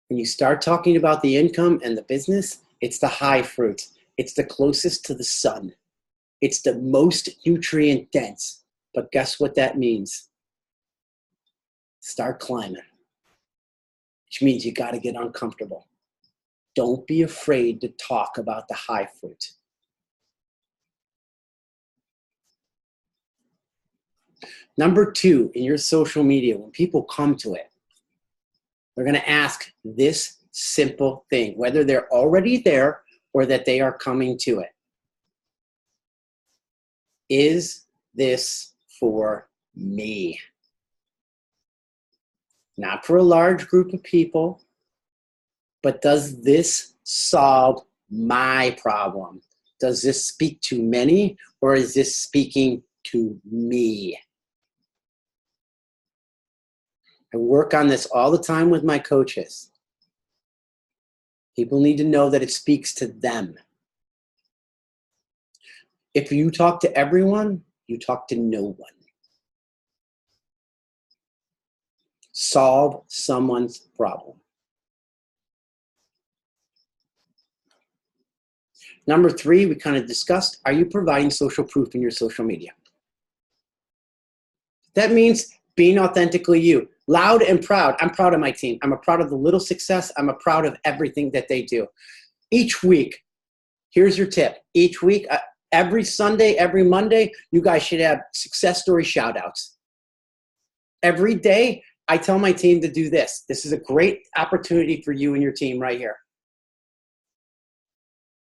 When you start talking about the income and the business, it's the high fruit. It's the closest to the sun. It's the most nutrient dense. But guess what that means? Start climbing, which means you got to get uncomfortable. Don't be afraid to talk about the high fruit. Number 2, in your social media, when people come to it, they're going to ask this simple thing, whether they're already there or that they are coming to it. Is this for me? Not for a large group of people, but does this solve my problem? Does this speak to many, or is this speaking to me? I work on this all the time with my coaches. People need to know that it speaks to them. If you talk to everyone, you talk to no one. Solve someone's problem. Number 3, we kind of discussed, are you providing social proof in your social media? That means being authentically you, loud and proud. I'm proud of my team. I'm proud of the little success. I'm proud of everything that they do. Each week, here's your tip. Each week, every Sunday, every Monday, you guys should have success story shout outs. Every day, I tell my team to do this. This is a great opportunity for you and your team right here.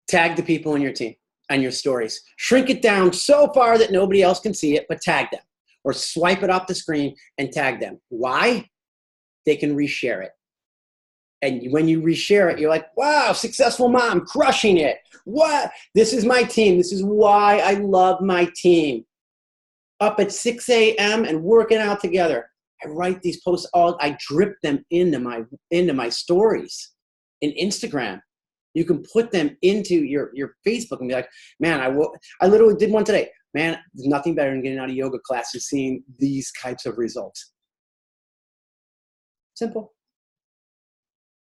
Tag the people in your team on your stories. Shrink it down so far that nobody else can see it, but tag them. Or swipe it off the screen and tag them. Why? They can reshare it. And when you reshare it, you're like, wow, successful mom, crushing it. What? This is my team. This is why I love my team. Up at 6 a.m. and working out together. I write these posts I drip them into my stories in Instagram. You can put them into your Facebook and be like, man, I literally did one today. Man, there's nothing better than getting out of yoga class and seeing these types of results. Simple.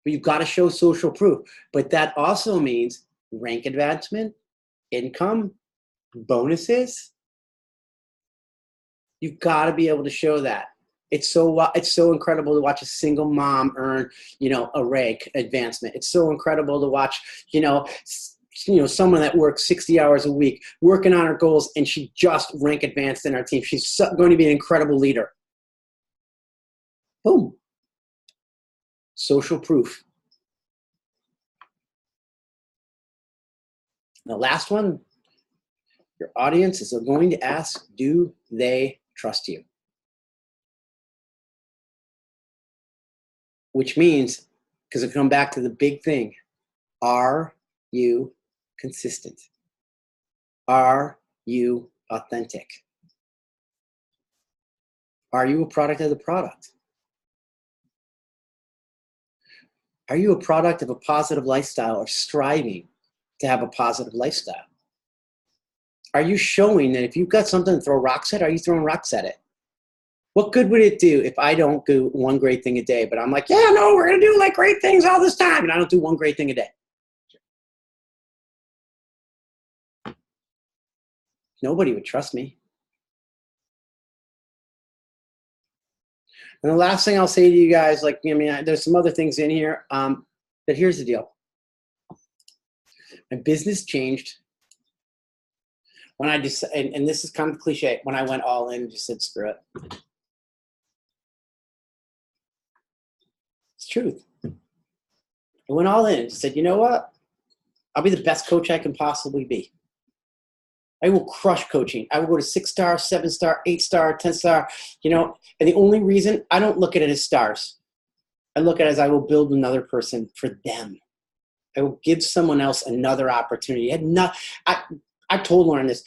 But you've got to show social proof. But that also means rank advancement, income, bonuses. You've got to be able to show that. It's so incredible to watch a single mom earn, a rank advancement. It's so incredible to watch, someone that works 60 hours a week working on her goals, and she just rank advanced in our team. She's going to be an incredible leader. Boom. Social proof. The last one, your audience is going to ask, do they trust you? Which means, because I come back to the big thing, are you consistent? Are you authentic? Are you a product of the product? Are you a product of a positive lifestyle or striving to have a positive lifestyle? Are you showing that if you've got something to throw rocks at, are you throwing rocks at it? What good would it do if I don't do one great thing a day, but I'm like, yeah, no, we're going to do like great things all this time, and I don't do one great thing a day? Nobody would trust me. And the last thing I'll say to you guys, there's some other things in here, but here's the deal. My business changed when I decided, and this is kind of cliche, when I went all in and just said, screw it. It's truth. I went all in and said, you know what? I'll be the best coach I can possibly be. I will crush coaching. I will go to 6-star, 7-star, 8-star, 10-star, and the only reason I don't look at it as stars. I look at it as I will build another person for them. I will give someone else another opportunity. I told Lauren this.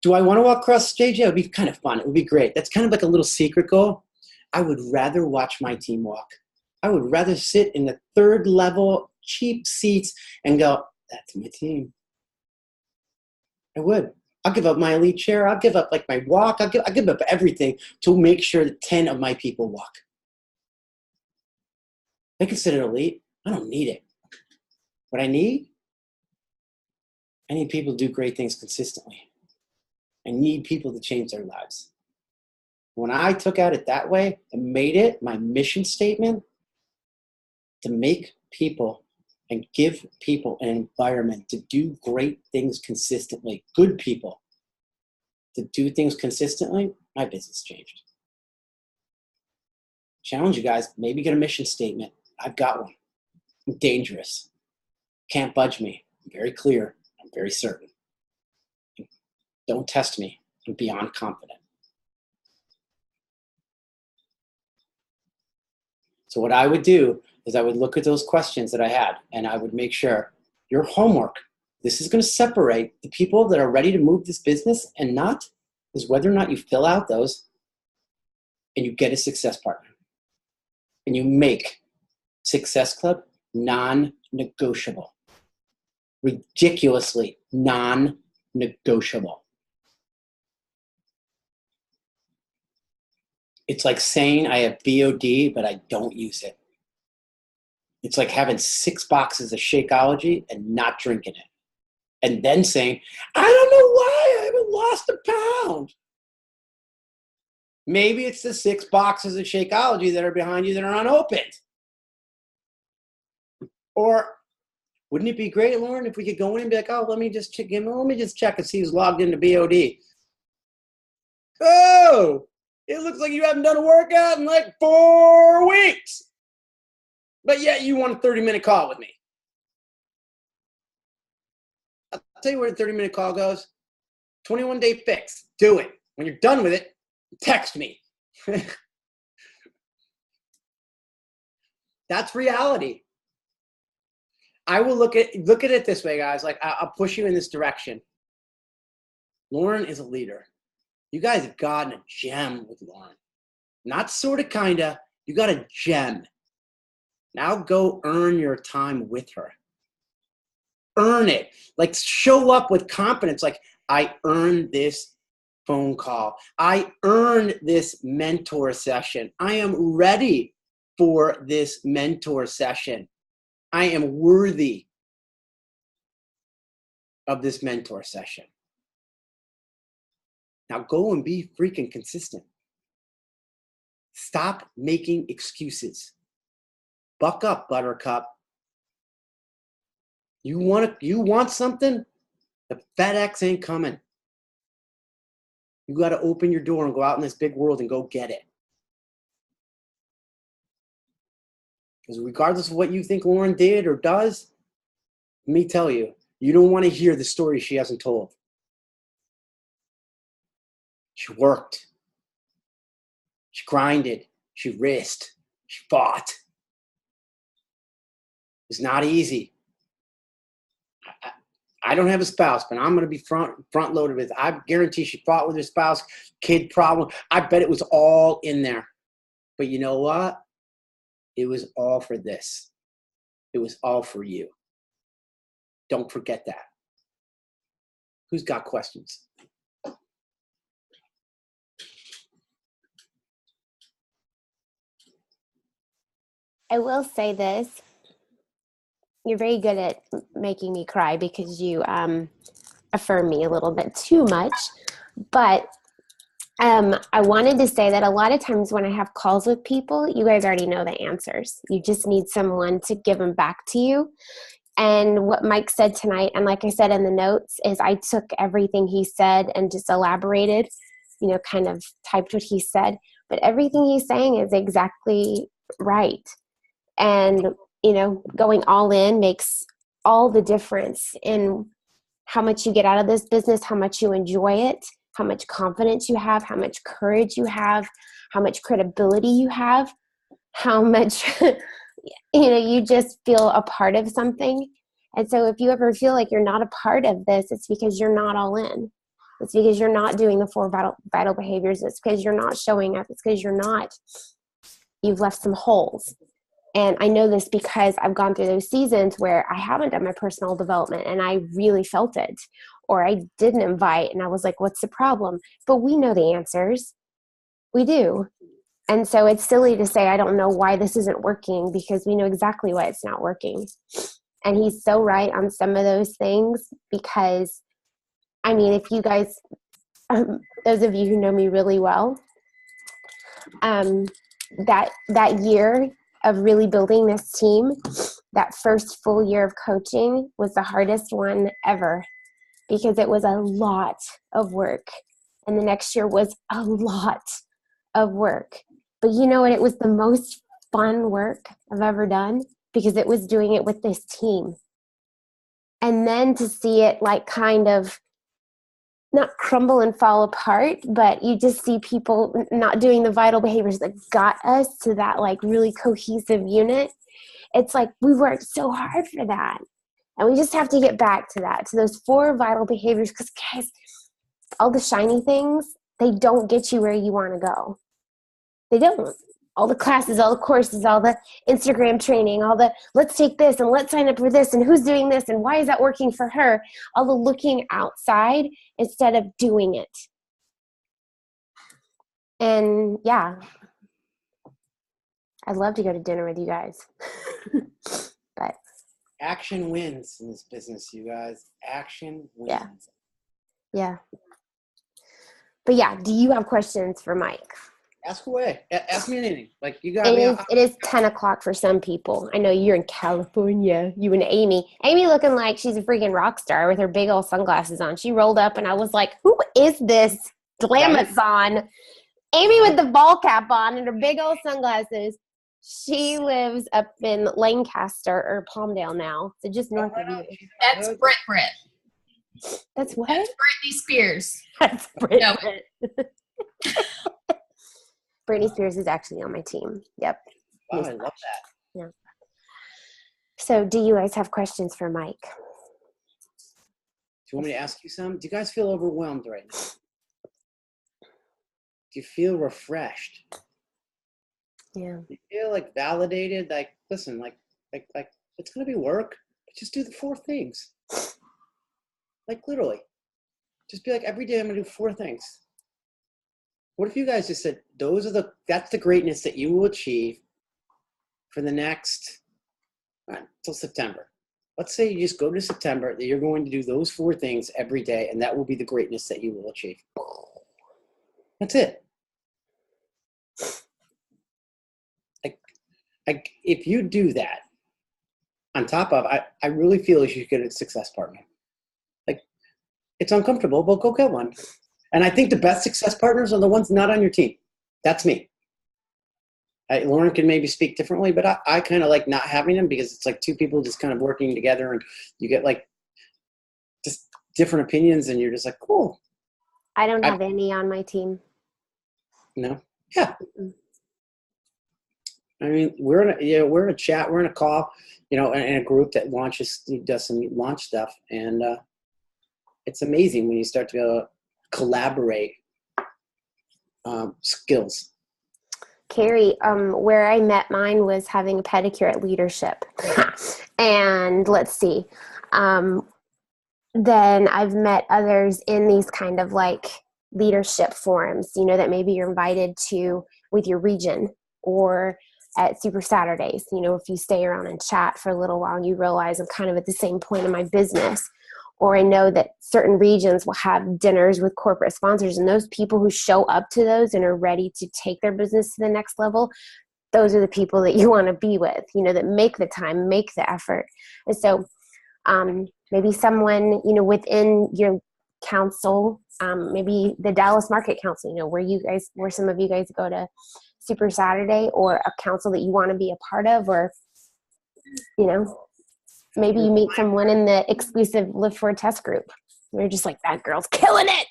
Do I want to walk across the stage? Yeah, it would be kind of fun. It would be great. That's kind of like a little secret goal. I would rather watch my team walk. I would rather sit in the third level, cheap seats, and go, that's my team. I would. I'll give up my elite chair. I'll give up my walk. I'll give up everything to make sure that 10 of my people walk. I consider elite. I don't need it. What I need people to do great things consistently. I need people to change their lives. When I took at it that way and made it my mission statement to make people and give people an environment to do great things consistently, good people to do things consistently, my business changed. Challenge you guys, maybe get a mission statement. I've got one. I'm dangerous. Can't budge me. I'm very clear. I'm very certain. Don't test me. I'm beyond confident. So what I would do is I would look at those questions that I had, and I would make sure your homework, this is going to separate the people that are ready to move this business and not, is whether or not you fill out those and you get a success partner. And you make Success Club non-negotiable. Ridiculously non-negotiable. It's like saying I have BOD, but I don't use it. It's like having 6 boxes of Shakeology and not drinking it. And then saying, I don't know why I haven't lost a pound. Maybe it's the 6 boxes of Shakeology that are behind you that are unopened. Or wouldn't it be great, Lauren, if we could go in and be like, oh, let me just check and see who's logged into BOD. Oh, it looks like you haven't done a workout in like 4 weeks. But yet you want a 30-minute call with me. I'll tell you where the 30-minute call goes. 21-day fix. Do it. When you're done with it, text me. That's reality. I will look at it this way, guys. Like, I'll push you in this direction. Lauren is a leader. You guys have gotten a gem with Lauren. Not sort of, kind of. You got a gem. Now go earn your time with her. Earn it. Like, show up with confidence. Like, I earned this phone call. I earned this mentor session. I am ready for this mentor session. I am worthy of this mentor session. Now go and be freaking consistent. Stop making excuses. Buck up, Buttercup. You want something? The FedEx ain't coming. You got to open your door and go out in this big world and go get it. Because regardless of what you think Lauren did or does, let me tell you, you don't want to hear the story she hasn't told. She worked. She grinded. She risked. She fought. It's not easy. I don't have a spouse, but I'm going to be front loaded with it. I guarantee she fought with her spouse, kid problem. I bet it was all in there. But you know what? It was all for this. It was all for you. Don't forget that. Who's got questions? I will say this. You're very good at making me cry because you affirm me a little bit too much. But I wanted to say that a lot of times when I have calls with people, you guys already know the answers. You just need someone to give them back to you. And what Mike said tonight, and like I said in the notes, is I took everything he said and just elaborated, kind of typed what he said. But everything he's saying is exactly right. And, going all in makes all the difference in how much you get out of this business, how much you enjoy it, how much confidence you have, how much courage you have, how much credibility you have, how much, you just feel a part of something. And so if you ever feel like you're not a part of this, it's because you're not all in. It's because you're not doing the 4 vital behaviors. It's because you're not showing up. It's because you've left some holes. And I know this because I've gone through those seasons where I haven't done my personal development and I really felt it. Or I didn't invite and I was like, what's the problem? But we know the answers. We do. And so it's silly to say, I don't know why this isn't working, because we know exactly why it's not working. And he's so right on some of those things, because, if you guys, those of you who know me really well, that year of really building this team, that first full year of coaching was the hardest one ever, because it was a lot of work. And the next year was a lot of work. But you know what? It was the most fun work I've ever done, because it was doing it with this team. And then to see it kind of not crumble and fall apart, but you just see people not doing the vital behaviors that got us to that really cohesive unit. It's like we worked so hard for that. And we just have to get back to that, to those 4 vital behaviors, because guys, all the shiny things, they don't get you where you want to go. They don't. All the classes, all the courses, all the Instagram training, all the let's take this and let's sign up for this and who's doing this and why is that working for her, all the looking outside instead of doing it. And yeah, I'd love to go to dinner with you guys. But action wins in this business, you guys. Action wins. Yeah. But yeah, do you have questions for Mike? Ask away. Ask me anything. You got me. It is 10 o'clock for some people. I know you're in California. You and Amy. Amy looking like she's a freaking rock star with her big old sunglasses on. She rolled up and I was like, who is this Glamazon? Amy with the ball cap on and her big old sunglasses. She lives up in Lancaster or Palmdale now. So just north of you. That's Brit. That's what? That's Britney Spears. That's Brit. Britney Spears is actually on my team. Yep. Wow, I love that. Yeah. So do you guys have questions for Mike? Do you want me to ask you some? Do you guys feel overwhelmed right now? Do you feel refreshed? Yeah. Do you feel validated? Listen, it's going to be work. But just do the 4 things. Literally. Just be every day I'm going to do 4 things. What if you guys just said, that's the greatness that you will achieve for the next, till September. Let's say you just go to September, that you're going to do those 4 things every day, and that will be the greatness that you will achieve. That's it. If you do that, on top of, I really feel you should get a success partner. Like, it's uncomfortable, but go get one. And I think the best success partners are the ones not on your team. That's me. Lauren can maybe speak differently, but I kind of like not having them because it's like two people just kind of working together and you get like just different opinions and you're just like, cool. I don't have any on my team. No? Yeah. I mean, we're in a chat, we're in a call, in a group that does some launch stuff. And it's amazing when you start to collaborate skills. Carrie, where I met mine was having a pedicure at leadership. And let's see. Then I've met others in these kind of like leadership forums, that maybe you're invited to with your region or at Super Saturdays. If you stay around and chat for a little while and you realize I'm kind of at the same point in my business. Or I know that certain regions will have dinners with corporate sponsors, and those people who show up to those and are ready to take their business to the next level, those are the people that you want to be with, that make the time, make the effort. And so maybe someone, within your council, maybe the Dallas Market Council, where some of you guys go to Super Saturday, or a council that you want to be a part of, or, maybe you meet someone in the exclusive Live for a Test group. You're just like, that girl's killing it.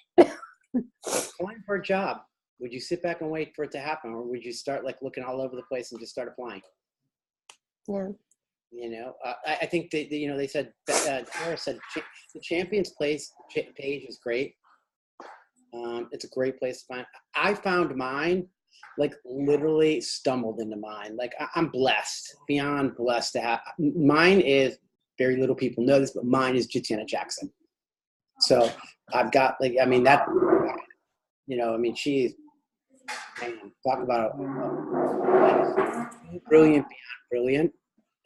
Applying for a job. Would you sit back and wait for it to happen? Or would you start like looking all over the place and just start applying? Yeah. I think they said, Tara said the Champions Place page is great. It's a great place to find. I found mine, like literally stumbled into mine. Like I'm blessed, beyond blessed to have. Mine is, very little people know this, but mine is Jatiana Jackson. So I've got she's, talk about brilliant, beyond brilliant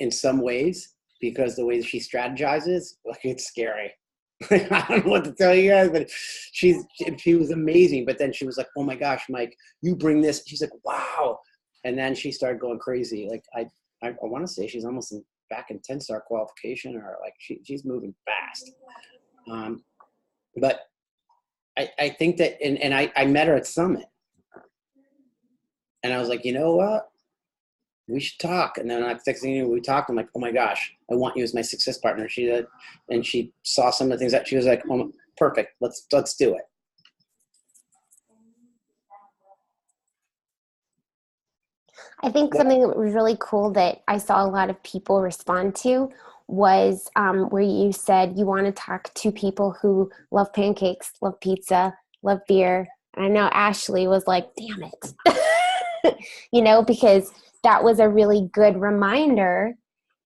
in some ways, because the way that she strategizes, like, it's scary. I don't know what to tell you guys, but she was amazing. But then she was like, oh my gosh, Mike, you bring this. She's like, wow. And then she started going crazy. Like I want to say she's almost back in 10-star qualification, or like she's moving fast. But I think that, and I met her at Summit, and I was like, you know what? We should talk. And then next thing you know, we talked. I'm like, oh my gosh, I want you as my success partner. She did, and she saw some of the things that she was like, oh, perfect. Let's do it. I think something that was really cool that I saw a lot of people respond to was where you said you want to talk to people who love pancakes, love pizza, love beer. And I know Ashley was like, damn it. Because that was a really good reminder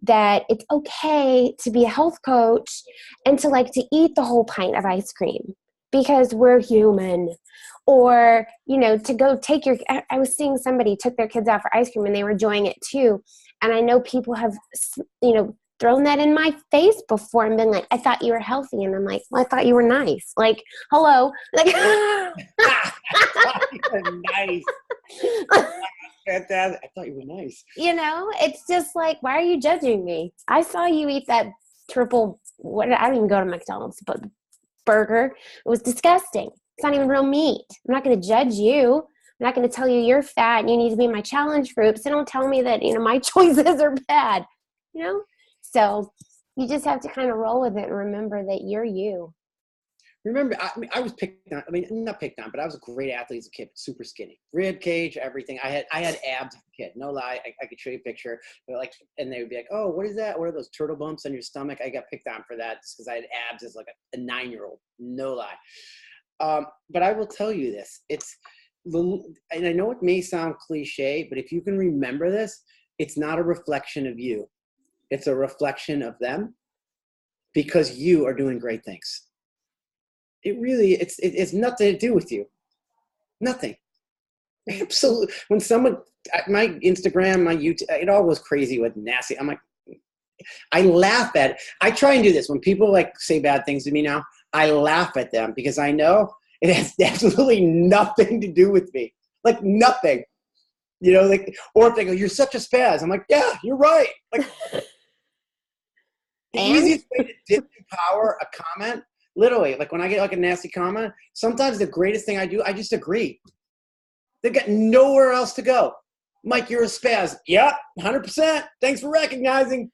that it's okay to be a health coach and to like to eat the whole pint of ice cream because we're human. Or, to go take I was seeing somebody took their kids out for ice cream and they were enjoying it too. And I know people have, thrown that in my face before and been like, I thought you were healthy. And I'm like, well, I thought you were nice. Like, hello. Like, I thought you were nice. Fantastic. I thought you were nice. It's just like, why are you judging me? I saw you eat that triple, I don't even go to McDonald's, but burger. It was disgusting. It's not even real meat. I'm not going to judge you. I'm not going to tell you you're fat and you need to be in my challenge group. So don't tell me that, my choices are bad, So you just have to kind of roll with it and remember that you're you. Remember, I was picked on. Not picked on, but I was a great athlete as a kid, super skinny, rib cage, everything. I had abs as a kid. No lie, I could show you a picture. But and they would be like, "Oh, what is that? What are those turtle bumps on your stomach?" I got picked on for that just because I had abs as like a 9-year-old. No lie. But I will tell you this: and I know it may sound cliche, but if you can remember this, it's not a reflection of you; it's a reflection of them, because you are doing great things. It really, it's nothing to do with you. Nothing. Absolutely. When someone, my Instagram, my YouTube, it all was crazy with nasty. I'm like, I laugh at it. I try and do this. When people say bad things to me now, I laugh at them because I know It has absolutely nothing to do with me. Like nothing. You know, like, or if they go, you're such a spaz. I'm like, yeah, you're right. Like the easiest way to disempower a comment, literally, like when I get like a nasty comment, sometimes the greatest thing I do, I just agree. They've got nowhere else to go. Mike, you're a spaz. Yep, 100%. Thanks for recognizing.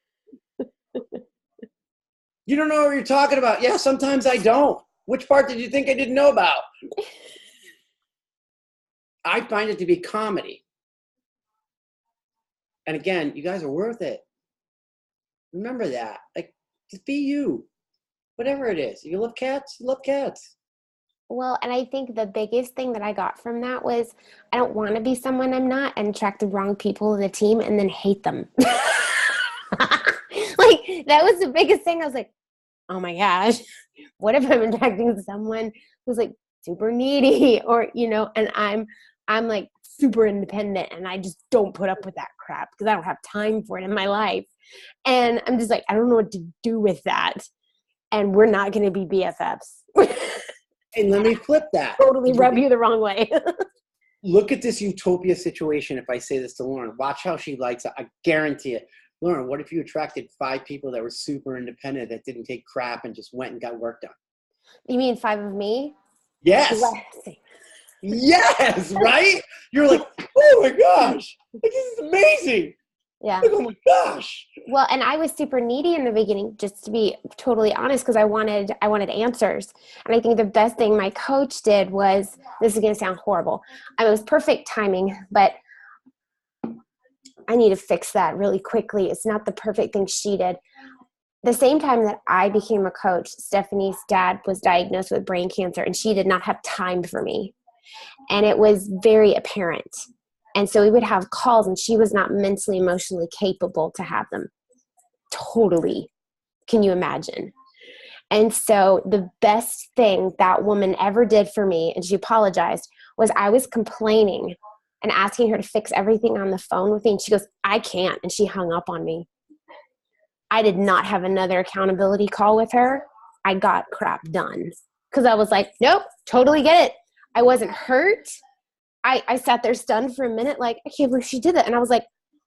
You don't know what you're talking about. Yeah, sometimes I don't. Which part did you think I didn't know about? I find it to be comedy. And again, you guys are worth it. Remember that. Like, just be you. Whatever it is. You love cats? You love cats. Well, and I think the biggest thing that I got from that was I don't want to be someone I'm not and attract the wrong people in the team and then hate them. Like, that was the biggest thing. I was like, oh my gosh, what if I'm attracting someone who's like super needy or, you know, and I'm like super independent and I just don't put up with that crap because I don't have time for it in my life. And I'm just like, I don't know what to do with that. And we're not going to be BFFs. And let me flip that. Totally rub you the wrong way. Look at this utopia situation if I say this to Lauren. Watch how she likes it. I guarantee it. Lauren, what if you attracted 5 people that were super independent that didn't take crap and just went and got work done? You mean 5 of me? Yes. Yes, right? You're like, oh my gosh, this is amazing. Yeah. Like, oh my gosh. Well, and I was super needy in the beginning, just to be totally honest, because I wanted answers. And I think the best thing my coach did was, this is going to sound horrible. I mean, it was perfect timing, but I need to fix that really quickly. It's not the perfect thing she did. The same time that I became a coach, Stephanie's dad was diagnosed with brain cancer, and she did not have time for me. And it was very apparent. And so we would have calls, and she was not mentally, emotionally capable to have them. Totally. Can you imagine? And so the best thing that woman ever did for me, and she apologized, was I was complaining and asking her to fix everything on the phone with me. And she goes, I can't. And she hung up on me. I did not have another accountability call with her. I got crap done because I was like, nope, totally get it. I wasn't hurt. I sat there stunned for a minute, like, I can't believe she did that. And I was like,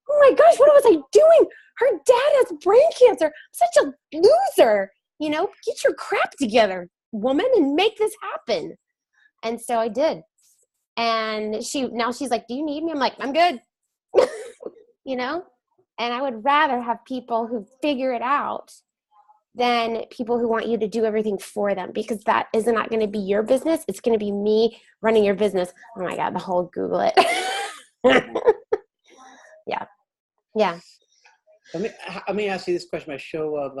oh my gosh, what was I doing? Her dad has brain cancer. I'm such a loser. You know, get your crap together, woman, and make this happen. And so I did. And now she's like, do you need me? I'm like, I'm good. You know? And I would rather have people who figure it out than people who want you to do everything for them, because that is not going to be your business. It's going to be me running your business. Oh my God, the whole Google it. Yeah. Yeah. Let me ask you this question by show of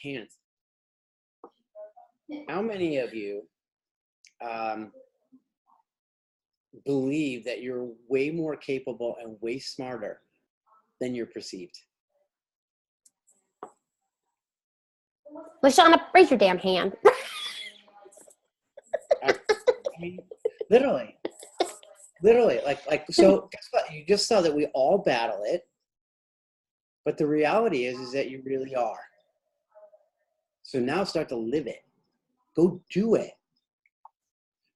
hands. How many of you believe that you're way more capable and way smarter than you're perceived? LaShawna, raise your damn hand. I mean, literally, like, so guess what? You just saw that we all battle it, but the reality is that you really are. So now start to live it. Go do it.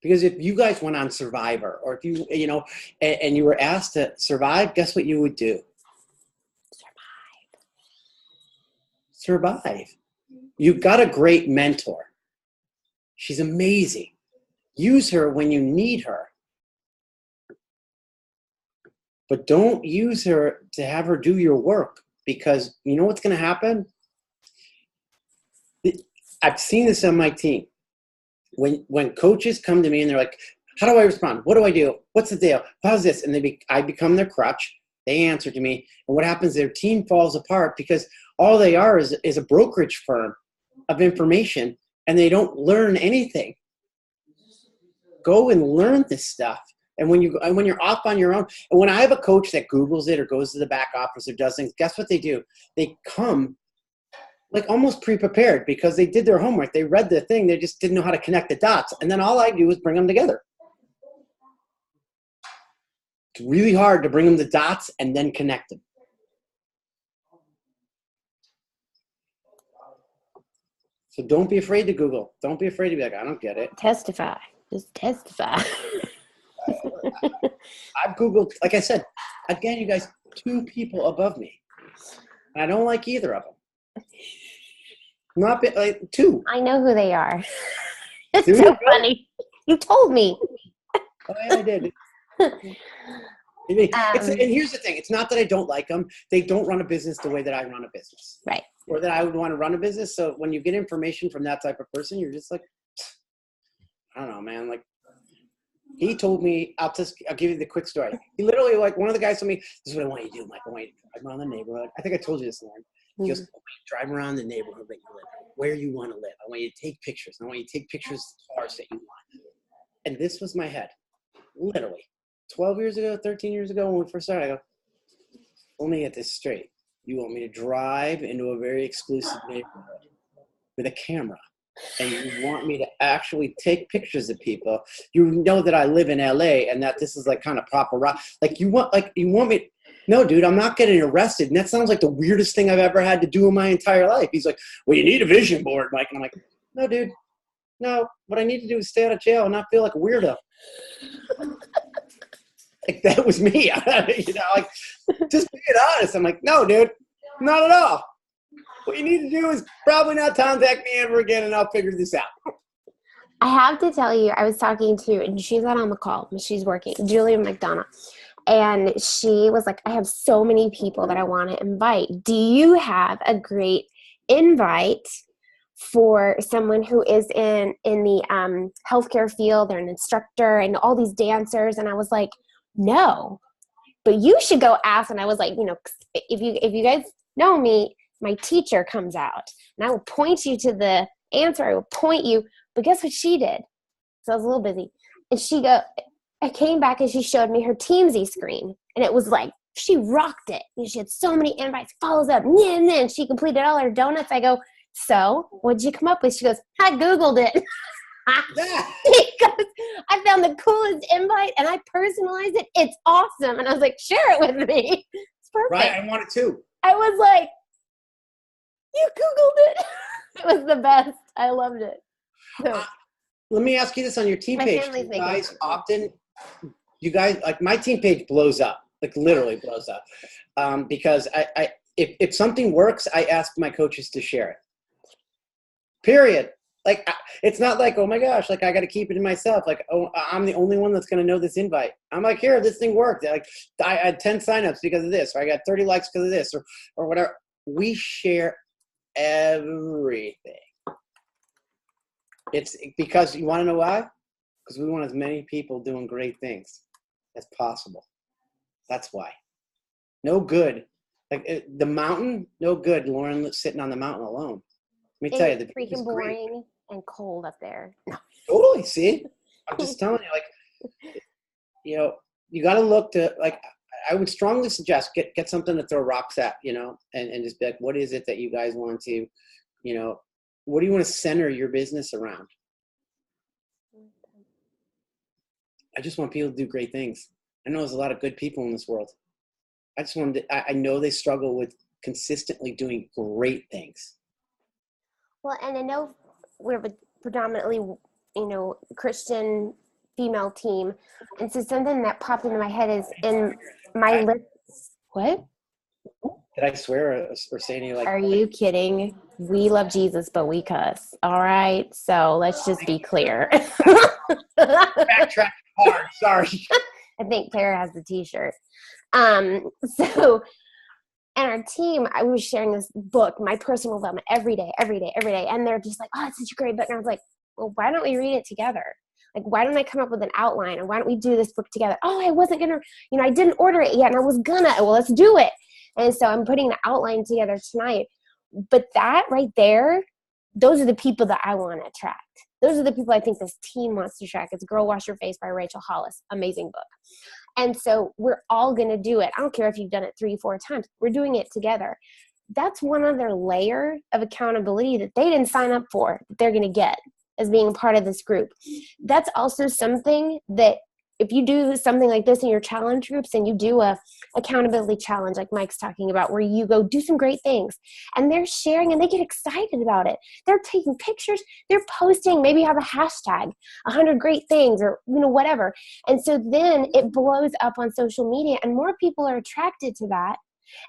Because if you guys went on Survivor, or if you know, and you were asked to survive, guess what you would do? Survive. You've got a great mentor. She's amazing. Use her when you need her. But don't use her to have her do your work, because you know what's going to happen? I've seen this on my team. When coaches come to me and they're like, how do I respond? What do I do? What's the deal? How's this? And I become their crutch. They answer to me. And what happens, their team falls apart because all they are is a brokerage firm of information, and they don't learn anything. Go and learn this stuff. And when you're off on your own, and when I have a coach that Googles it or goes to the back office or does things, guess what they do? They come like almost pre-prepared because they did their homework. They read the thing. They just didn't know how to connect the dots. And then all I do is bring them together. It's really hard to bring them the dots and then connect them. So don't be afraid to Google. Don't be afraid to be like, I don't get it. Testify. Just testify. I've Googled, like I said, again, you guys, 2 people above me. And I don't like either of them. Not like 2. I know who they are. It's Do so you? funny. You told me. Oh, yeah, I did. And here's the thing. It's not that I don't like them. They don't run a business the way that I run a business. Right. Or that I would want to run a business. So when you get information from that type of person, you're just like, I don't know, man. Like, he told me, I'll give you the quick story. He literally, like, one of the guys told me, this is what I want you to do, Mike. I want you to drive around the neighborhood. I think I told you this, Lauren. He goes, drive around the neighborhood that you live in, where you want to live. I want you to take pictures. I want you to take pictures of the cars that you want. And this was my head. Literally. 12 years ago, 13 years ago, when we first started, I go, let me get this straight. You want me to drive into a very exclusive neighborhood with a camera, and you want me to actually take pictures of people. You know that I live in LA and that this is like kind of proper rock. Like you want me, no, dude, I'm not getting arrested. And that sounds like the weirdest thing I've ever had to do in my entire life. He's like, well, you need a vision board, Mike. And I'm like, no, dude, no, what I need to do is stay out of jail and not feel like a weirdo. Like, that was me. Like, just being honest. I'm like, no, dude, not at all. What you need to do is probably not contact me ever again, and I'll figure this out. I have to tell you, I was talking to, and she's not on the call, but she's working, Julia McDonough. And she was like, I have so many people that I want to invite. Do you have a great invite for someone who is in the healthcare field? They're an instructor and all these dancers. And I was like, no, but you should go ask. And I was like, if you guys know me, my teacher comes out and I will point you to the answer. I will point you, but guess what she did? So I was a little busy. And I came back and she showed me her Teamsy screen. And it was like, she rocked it. And she had so many invites, follows up, and then she completed all her donuts. I go, so what'd you come up with? She goes, I Googled it. Because I found the coolest invite and I personalized it. It's awesome. And I was like, share it with me. It's perfect. Right, I want it too. I was like, you Googled it. It was the best. I loved it. So, let me ask you this on your team page. You guys, like, my team page blows up, like literally blows up. Because if something works, I ask my coaches to share it. Period. Like, it's not like, oh my gosh, like I got to keep it to myself. Like, oh, I'm the only one that's going to know this invite. I'm like, here, this thing worked. Like, I had 10 signups because of this, or I got 30 likes because of this, or whatever. We share everything. It's because, you want to know why? Because we want as many people doing great things as possible. That's why. No good. Like, the mountain, no good. Lauren sitting on the mountain alone. Let me tell you, the freaking boring and cold up there. Totally. See, I'm just telling you, like, you got to look to, like, I would strongly suggest get something to throw rocks at, and just be like, what is it that you guys want to, what do you want to center your business around? I just want people to do great things. I know there's a lot of good people in this world. I know they struggle with consistently doing great things. Well, and I know we're predominantly, Christian female team. And so something that popped into my head is in my list. What? Did I swear or say anything like? Are you kidding? We love Jesus, but we cuss. All right. So let's just be clear. Backtrack hard. Sorry. I think Tara has the t-shirt. So, and our team, I was sharing this book, My Personal Development, every day. And they're just like, oh, it's such a great book. And I was like, well, why don't we read it together? Like, why don't I come up with an outline? And why don't we do this book together? Oh, I wasn't going to, I didn't order it yet. And I was gonna. Well, let's do it. And so I'm putting the outline together tonight. But that right there, those are the people that I want to attract. Those are the people I think this team wants to attract. It's Girl Wash Your Face by Rachel Hollis. Amazing book. And so we're all going to do it. I don't care if you've done it 3-4 times. We're doing it together. That's one other layer of accountability that they didn't sign up for, that they're going to get as being part of this group. That's also something that if you do something like this in your challenge groups and you do a accountability challenge like Mike's talking about, where you go do some great things and they're sharing and they get excited about it. They're taking pictures, they're posting, maybe you have a hashtag, 100 great things or, whatever. And so then it blows up on social media and more people are attracted to that.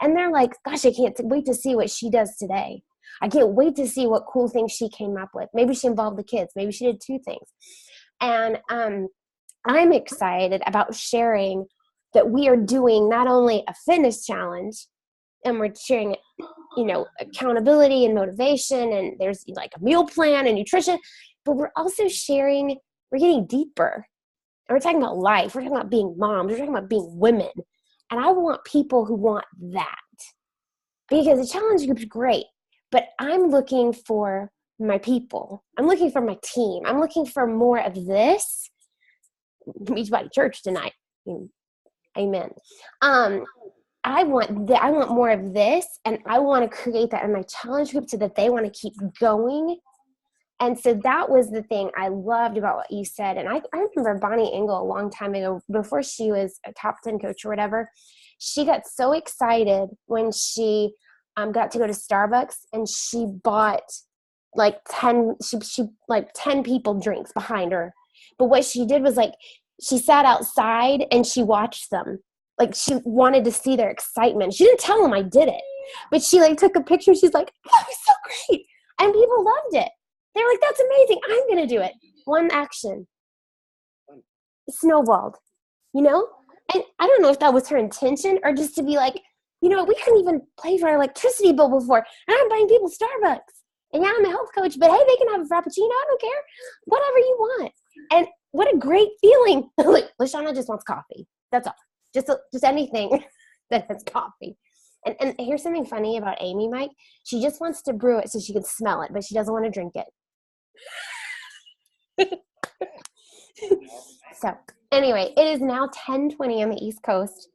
And they're like, gosh, I can't wait to see what she does today. I can't wait to see what cool things she came up with. Maybe she involved the kids. Maybe she did 2 things. And I'm excited about sharing that we are doing not only a fitness challenge and we're sharing, accountability and motivation, and there's like a meal plan and nutrition, but we're also sharing, we're getting deeper. And we're talking about life. We're talking about being moms. We're talking about being women. And I want people who want that, because the challenge group's great, but I'm looking for my people. I'm looking for my team. I'm looking for more of this. Beachbody Church tonight. Amen. I want more of this, and I want to create that in my challenge group so that they want to keep going. And so that was the thing I loved about what you said. And I remember Bonnie Engel a long time ago, before she was a top 10 coach or whatever, she got so excited when she got to go to Starbucks, and she bought like 10 people drinks behind her. But what she did was she sat outside and she watched them. Like, she wanted to see their excitement. She didn't tell them I did it, but she took a picture. She's like, that was so great. And people loved it. They're like, that's amazing. I'm going to do it. One action. Snowballed, And I don't know if that was her intention or just to be like, we couldn't even pay for our electricity bill before. And I'm buying people Starbucks. And yeah, I'm a health coach, but hey, they can have a Frappuccino. I don't care. Whatever you want. And what a great feeling. Like, Lashana just wants coffee. That's all. Just anything that has coffee. And here's something funny about Amy, Mike. She just wants to brew it so she can smell it, but she doesn't want to drink it. So anyway, it is now 10:20 on the East Coast.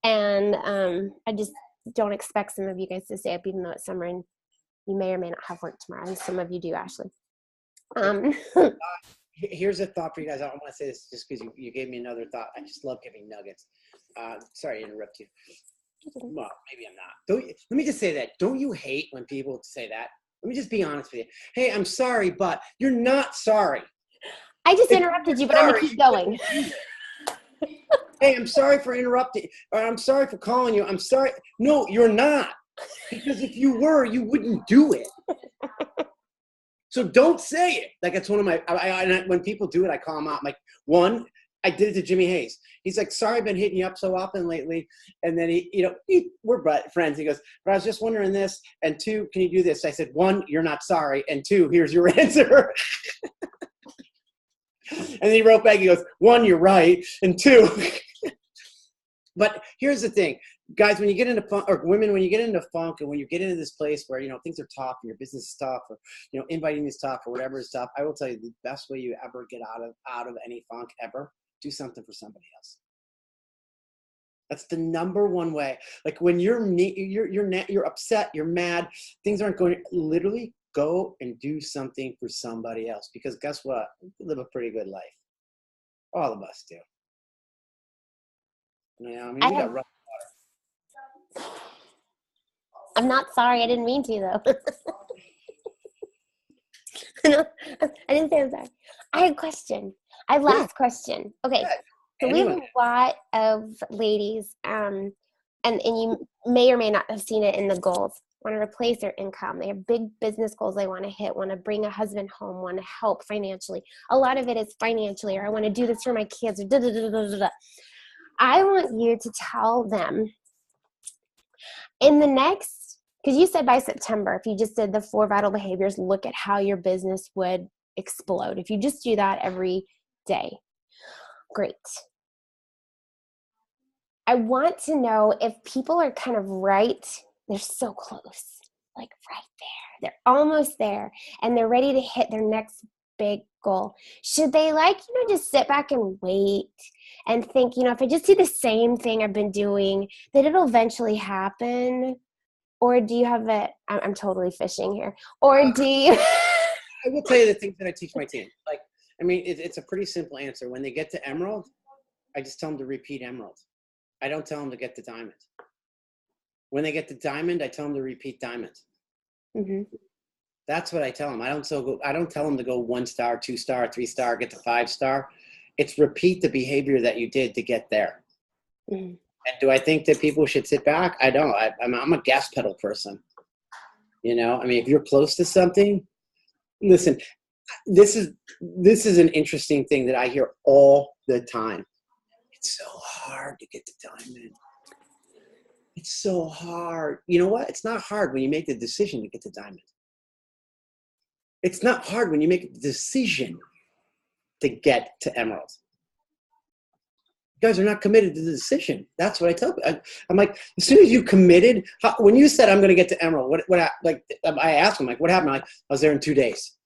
And I just don't expect some of you guys to stay up, even though it's summer and you may or may not have work tomorrow. And some of you do, Ashley. Here's a thought for you guys. I don't want to say this just because you gave me another thought. I just love giving nuggets. Sorry to interrupt you. Well, maybe I'm not. Let me just say that. Don't you hate when people say that? Let me just be honest with you. Hey, I'm sorry, but you're not sorry. I just interrupted you, but I'm going to keep going. Hey, I'm sorry for interrupting, or I'm sorry for calling you. I'm sorry. No, you're not. Because if you were, you wouldn't do it. So don't say it. It's one of my, when people do it, I call them out. I'm like, one, I did it to Jimmy Hayes. He's like, sorry, I've been hitting you up so often lately. And then we're friends. He goes, but I was just wondering this. And 2, can you do this? I said, 1, you're not sorry. And 2, here's your answer. And then he wrote back, he goes, 1, you're right. And 2. But here's the thing, guys, when you get into funk, or women, when you get into funk and when you get into this place where, things are tough and your business is tough, or, inviting is tough or whatever is tough, I will tell you the best way you ever get out of any funk ever, do something for somebody else. That's the number one way. Like, when you're upset, you're mad, things aren't going, literally go and do something for somebody else, because guess what? We live a pretty good life. All of us do. Yeah, we got rough water. I'm not sorry. I didn't mean to, though. No, I didn't say I'm sorry. I had a question. Last question. Okay. So we have a lot of ladies, and you may or may not have seen it in the goals, want to replace their income. They have big business goals they want to hit, want to bring a husband home, want to help financially. A lot of it is financially, or I want to do this for my kids, or da-da-da-da-da-da. I want you to tell them in the next, because you said by September, if you just did the 4 vital behaviors, look at how your business would explode. If you just do that every day, great. I want to know if people are kind of right, they're so close, like right there. They're almost there, and they're ready to hit their next big goal. Should they just sit back and wait and think, if I just do the same thing I've been doing, that it'll eventually happen? Or do you have I'm totally fishing here. Or do you? I will tell you the things that I teach my team. It's a pretty simple answer. When they get to Emerald, I just tell them to repeat emerald. I don't tell them to get the diamond. When they get the diamond, I tell them to repeat diamond. Mm-hmm. That's what I tell them. I don't tell them to go 1 star, 2 star, 3 star, get to 5 star. It's repeat the behavior that you did to get there. Mm-hmm. And do I think that people should sit back? I don't. I'm a gas pedal person. You know, I mean, if you're close to something, listen, this is an interesting thing that I hear all the time. It's so hard to get the diamond. It's so hard. You know what? It's not hard when you make the decision to get the diamond. It's not hard when you make a decision to get to emerald. You guys are not committed to the decision. That's what I tell people. I'm like, as soon as you committed, when you said I'm going to get to emerald, I asked them, like, what happened? Like, I was there in 2 days.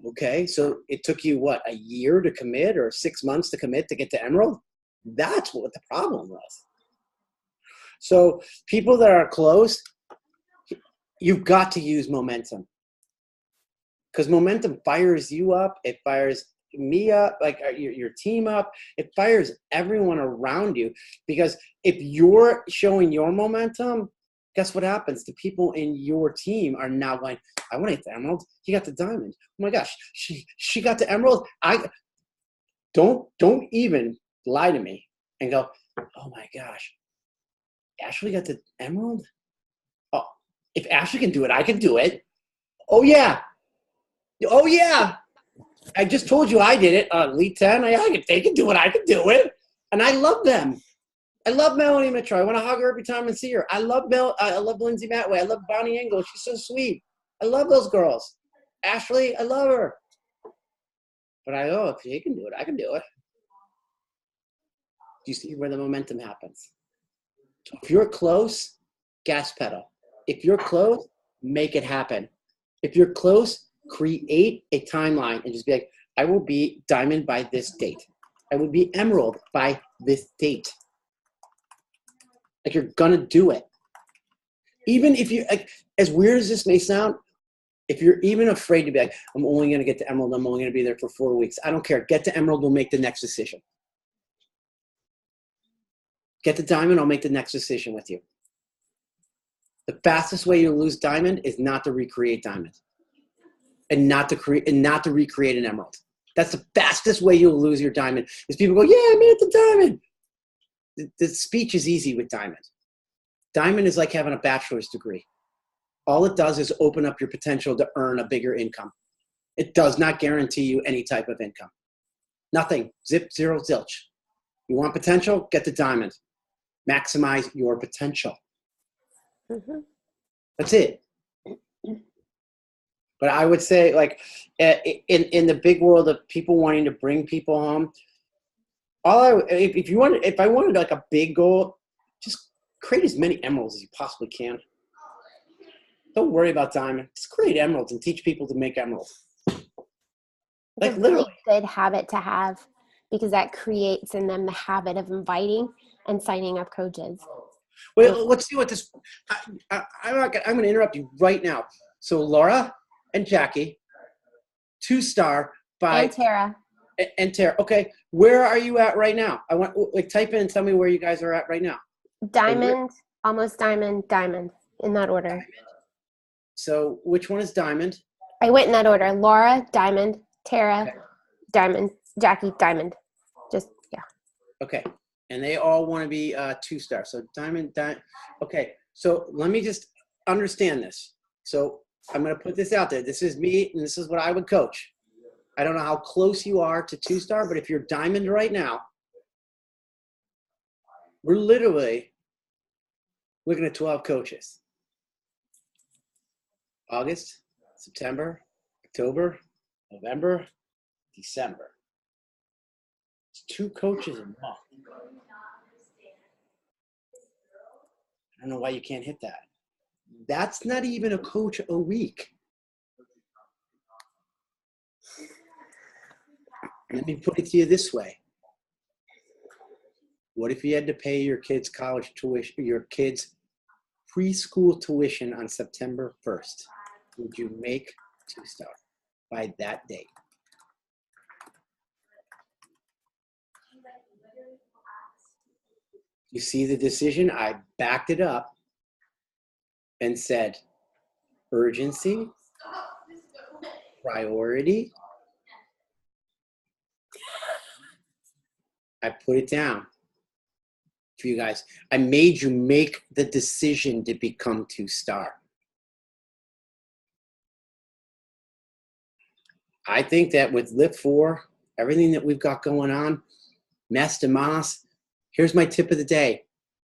Okay, so it took you what, a year to commit or 6 months to commit to get to emerald? That's what the problem was. So people that are close, you've got to use momentum, because momentum fires you up. It fires me up, like your team up. It fires everyone around you, because if you're showing your momentum, guess what happens? The people in your team are now going, I want to get the emerald. He got the diamond. Oh my gosh, she got the emerald. Don't even lie to me and go, oh my gosh, Ashley got the emerald? Oh, if Ashley can do it, I can do it. Oh yeah. Oh yeah. I just told you I did it. Elite 10. They can do it. I can do it. And I love them. I love Melanie Mitchell. I want to hug her every time I see her. I love Lindsay Matway. I love Bonnie Engel. She's so sweet. I love those girls. Ashley, I love her. But if she can do it, I can do it. Do you see where the momentum happens? So if you're close, gas pedal. If you're close, make it happen. If you're close, create a timeline and just be like, I will be diamond by this date. I will be emerald by this date. Like, you're gonna do it. Even if you, like, as weird as this may sound, if you're even afraid to be like, I'm only gonna get to emerald, I'm only gonna be there for 4 weeks. I don't care. Get to emerald, we'll make the next decision. Get the diamond, I'll make the next decision with you. The fastest way you lose diamond is not to recreate diamond. And not to recreate an emerald. That's the fastest way you'll lose your diamond. Is people go, yeah, I made it to diamond. The speech is easy with diamond. Diamond is like having a bachelor's degree. All it does is open up your potential to earn a bigger income. It does not guarantee you any type of income. Nothing. Zip, zero, zilch. You want potential? Get the diamond. Maximize your potential. Mm-hmm. That's it. But I would say, like, in the big world of people wanting to bring people home, if I wanted like a big goal, just create as many emeralds as you possibly can. Don't worry about diamond. Just create emeralds and teach people to make emeralds. Like, literally. It's a really good habit to have, because that creates in them the habit of inviting and signing up coaches. Well, let's see what this. I'm going to interrupt you right now. So Laura and Jackie, 2-star by and Tara. And Tara. Okay, where are you at right now? I want, like, type in and tell me where you guys are at right now. Diamond, almost diamond, diamond, in that order. Diamond. So which one is diamond? I went in that order. Laura, diamond. Tara, okay. Diamond. Jackie, diamond. Just, yeah. Okay, and they all want to be 2-star. So diamond. Okay, so let me just understand this. So I'm going to put this out there. This is me, and this is what I would coach. I don't know how close you are to 2-star, but if you're diamond right now, we're literally looking at 12 coaches. August, September, October, November, December. It's 2 coaches a month. I don't know why you can't hit that. That's not even a coach a week. Let me put it to you this way. What if you had to pay your kids' college tuition, your kids' preschool tuition on September 1st? Would you make 2-star by that date? You see the decision? I backed it up and said, urgency, priority. I put it down for you guys. I made you make the decision to become 2-star. I think that with Lift 4, everything that we've got going on, Mess to Moss, here's my tip of the day.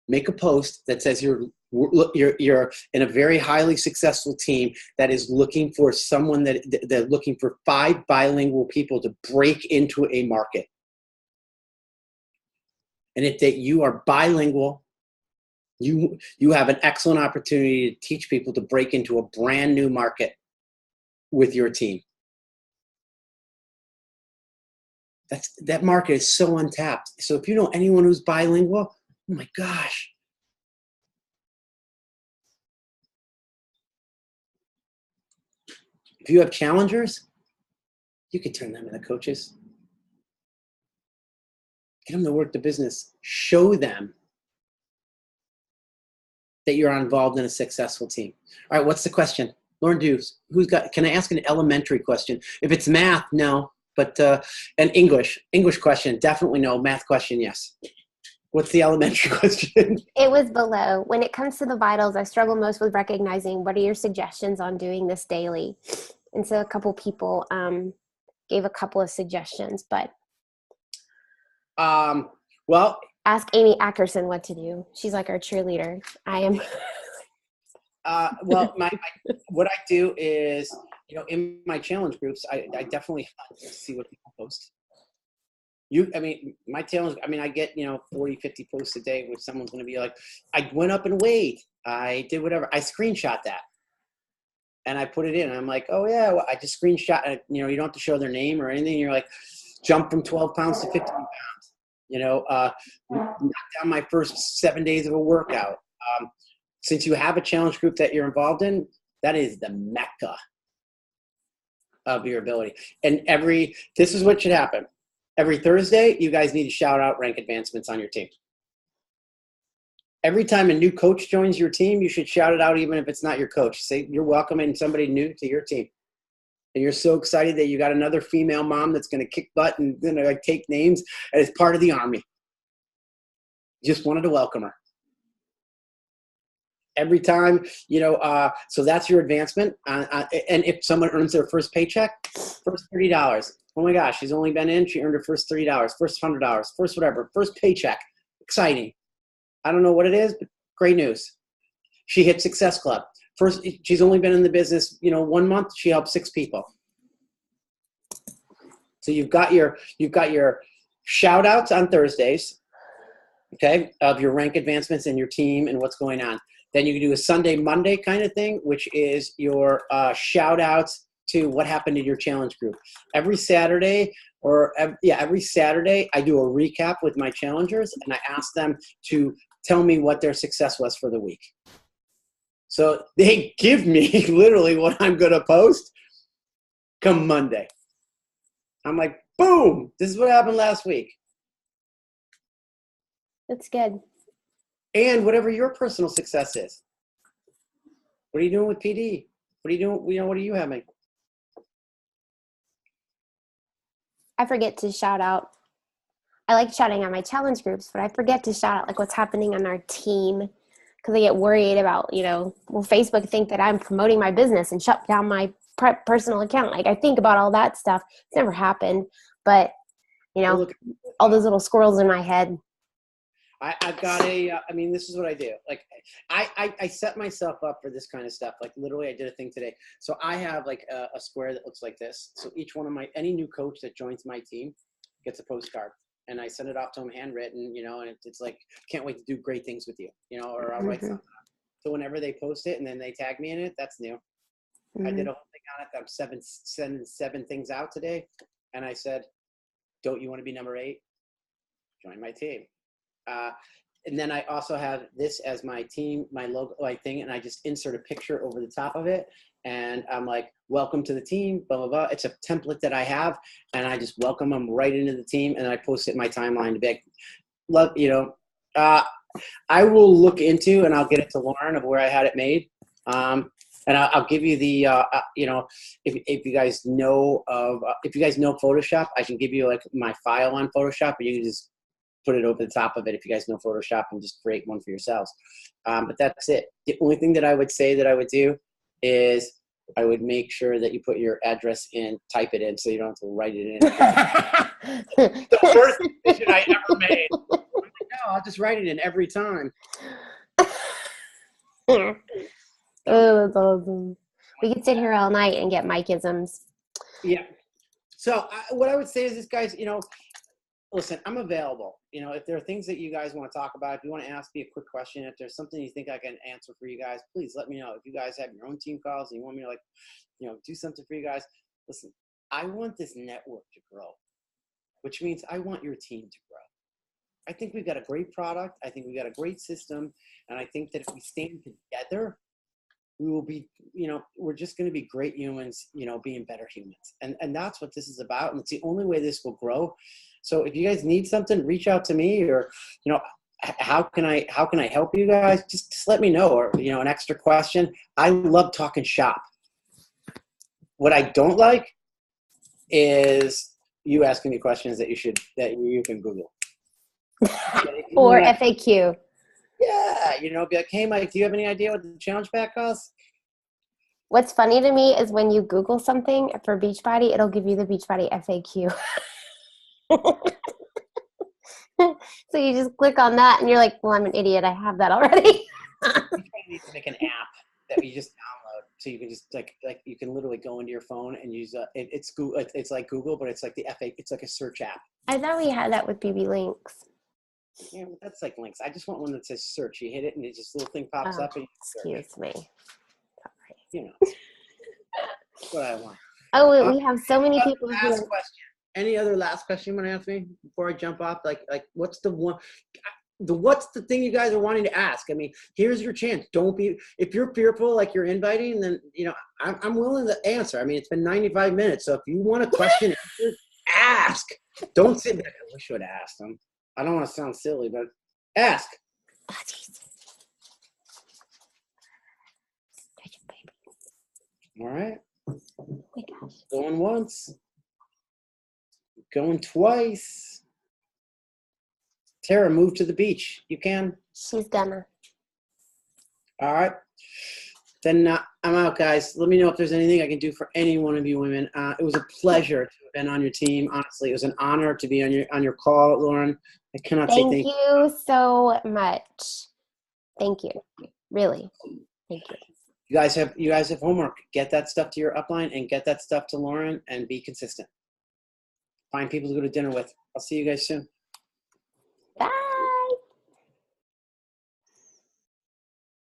Make a post that says you're in a very highly successful team that is looking for someone they're looking for 5 bilingual people to break into a market. And if that you are bilingual, you have an excellent opportunity to teach people to break into a brand new market with your team. That market is so untapped. So if you know anyone who's bilingual, oh my gosh. If you have challengers, you could turn them into coaches. Get them to work the business. Show them that you're involved in a successful team. All right, what's the question? Lauren Deuce, can I ask an elementary question? If it's math, no. But, and English question, definitely no. Math question, yes. What's the elementary question? It was below. When it comes to the vitals, I struggle most with recognizing what are your suggestions on doing this daily. And so a couple people gave a couple of suggestions, but. Well. Ask Amy Ackerson what to do. She's like our cheerleader. I am. Well, what I do is, in my challenge groups, I definitely see what people post. My challenge, I get, 40, 50 posts a day where someone's going to be like, I went up and weighed. I did whatever. I screenshot that. And I put it in. I'm like, oh, yeah, well, I just screenshot. You don't have to show their name or anything. You're like, jump from 12 pounds to 15 pounds. Knock down my first 7 days of a workout. Since you have a challenge group that you're involved in, that is the mecca of your ability. And this is what should happen. Every Thursday, you guys need to shout out rank advancements on your team. Every time a new coach joins your team, you should shout it out even if it's not your coach. Say you're welcoming somebody new to your team. And you're so excited that you got another female mom that's going to kick butt and take names and is part of the army. Just wanted to welcome her. Every time, so that's your advancement. And if someone earns their first paycheck, first $30. Oh my gosh, she's only been in, she earned her first $30, first $100, first whatever, first paycheck. Exciting. I don't know what it is, but great news. She hit Success Club. First, she's only been in the business, 1 month. She helped 6 people. So you've got your shout outs on Thursdays, okay, of your rank advancements in your team and what's going on. Then you can do a Sunday, Monday kind of thing, which is your shout outs to what happened in your challenge group. Every Saturday, I do a recap with my challengers and I ask them to tell me what their success was for the week. So they give me literally what I'm going to post come Monday. I'm like, boom, this is what happened last week. That's good. And whatever your personal success is. What are you doing with PD? What are you doing? What are you having? I forget to shout out. I like shouting out my challenge groups, but I forget to shout out like what's happening on our team. Because I get worried about, will Facebook think that I'm promoting my business and shut down my personal account? Like I think about all that stuff. It's never happened, but all those little squirrels in my head. I've got this is what I do. Like I set myself up for this kind of stuff. Like literally I did a thing today. So I have like a square that looks like this. So each one of any new coach that joins my team gets a postcard. And I send it off to them handwritten, and it's like, can't wait to do great things with you, or I'll write something. So whenever they post it and then they tag me in it, that's new. I did a whole thing on it. I'm sending 7 things out today. And I said, don't you want to be number 8? Join my team. And then I also have this as my team, my logo, my thing, and I just insert a picture over the top of it. And I'm like, welcome to the team, blah, blah, blah. It's a template that I have, and I just welcome them right into the team, and I post it in my timeline to be like, love, I will look into, and I'll get it to Lauren of where I had it made. And I'll give you the, if you guys know Photoshop, I can give you like my file on Photoshop, and you can just put it over the top of it if you guys know Photoshop and just create one for yourselves. But that's it. The only thing that I would say that I would do is I would make sure that you put your address in, type it in, so you don't have to write it in. The worst decision I ever made. I'm like, no, I'll just write it in every time. Oh, that's awesome. We could sit here all night and get Mike-isms. Yeah. So what I would say is this, guys, listen, I'm available. If there are things that you guys want to talk about, if you want to ask me a quick question, if there's something you think I can answer for you guys, please let me know. If you guys have your own team calls and you want me to do something for you guys, listen, I want this network to grow, which means I want your team to grow. I think we've got a great product. I think we've got a great system. And I think that if we stand together, we will be, we're just going to be great humans, being better humans. And that's what this is about. And it's the only way this will grow. So if you guys need something, reach out to me, or, how can I help you guys? Just let me know, or, an extra question. I love talking shop. What I don't like is you asking me questions that you can Google. Or FAQ. Yeah, be like, hey, Mike, do you have any idea what the challenge pack costs? What's funny to me is when you Google something for Beachbody, it'll give you the Beachbody FAQ. So you just click on that and you're like, well, I'm an idiot. I have that already. You need to make an app that you just download, so you can just like you can literally go into your phone and use it's Google. It's like Google, but it's like it's like a search app. I thought we had that with BB Links. Yeah, but that's like links. I just want one that says search. You hit it and it just little thing pops up. And excuse me. Sorry. That's what I want. Oh, we have so many people here. Last question. Any other last question you want to ask me before I jump off? Like what's the thing you guys are wanting to ask? I mean, here's your chance. Don't be, if you're fearful, like you're inviting, then, I'm willing to answer. I mean, it's been 95 minutes. So if you want a question, ask. Don't sit back. I wish I would have asked them. I don't want to sound silly, but ask. All right. Oh my gosh. Going once. Going twice. Tara, move to the beach. You can. She's gonna. All right. Then I'm out, guys. Let me know if there's anything I can do for any one of you women. It was a pleasure to have been on your team. Honestly, it was an honor to be on your call, Lauren. I cannot say thank you. Thank you so much. Thank you. Really. Thank you. You guys have homework. Get that stuff to your upline and get that stuff to Lauren, and be consistent. Find people to go to dinner with. I'll see you guys soon.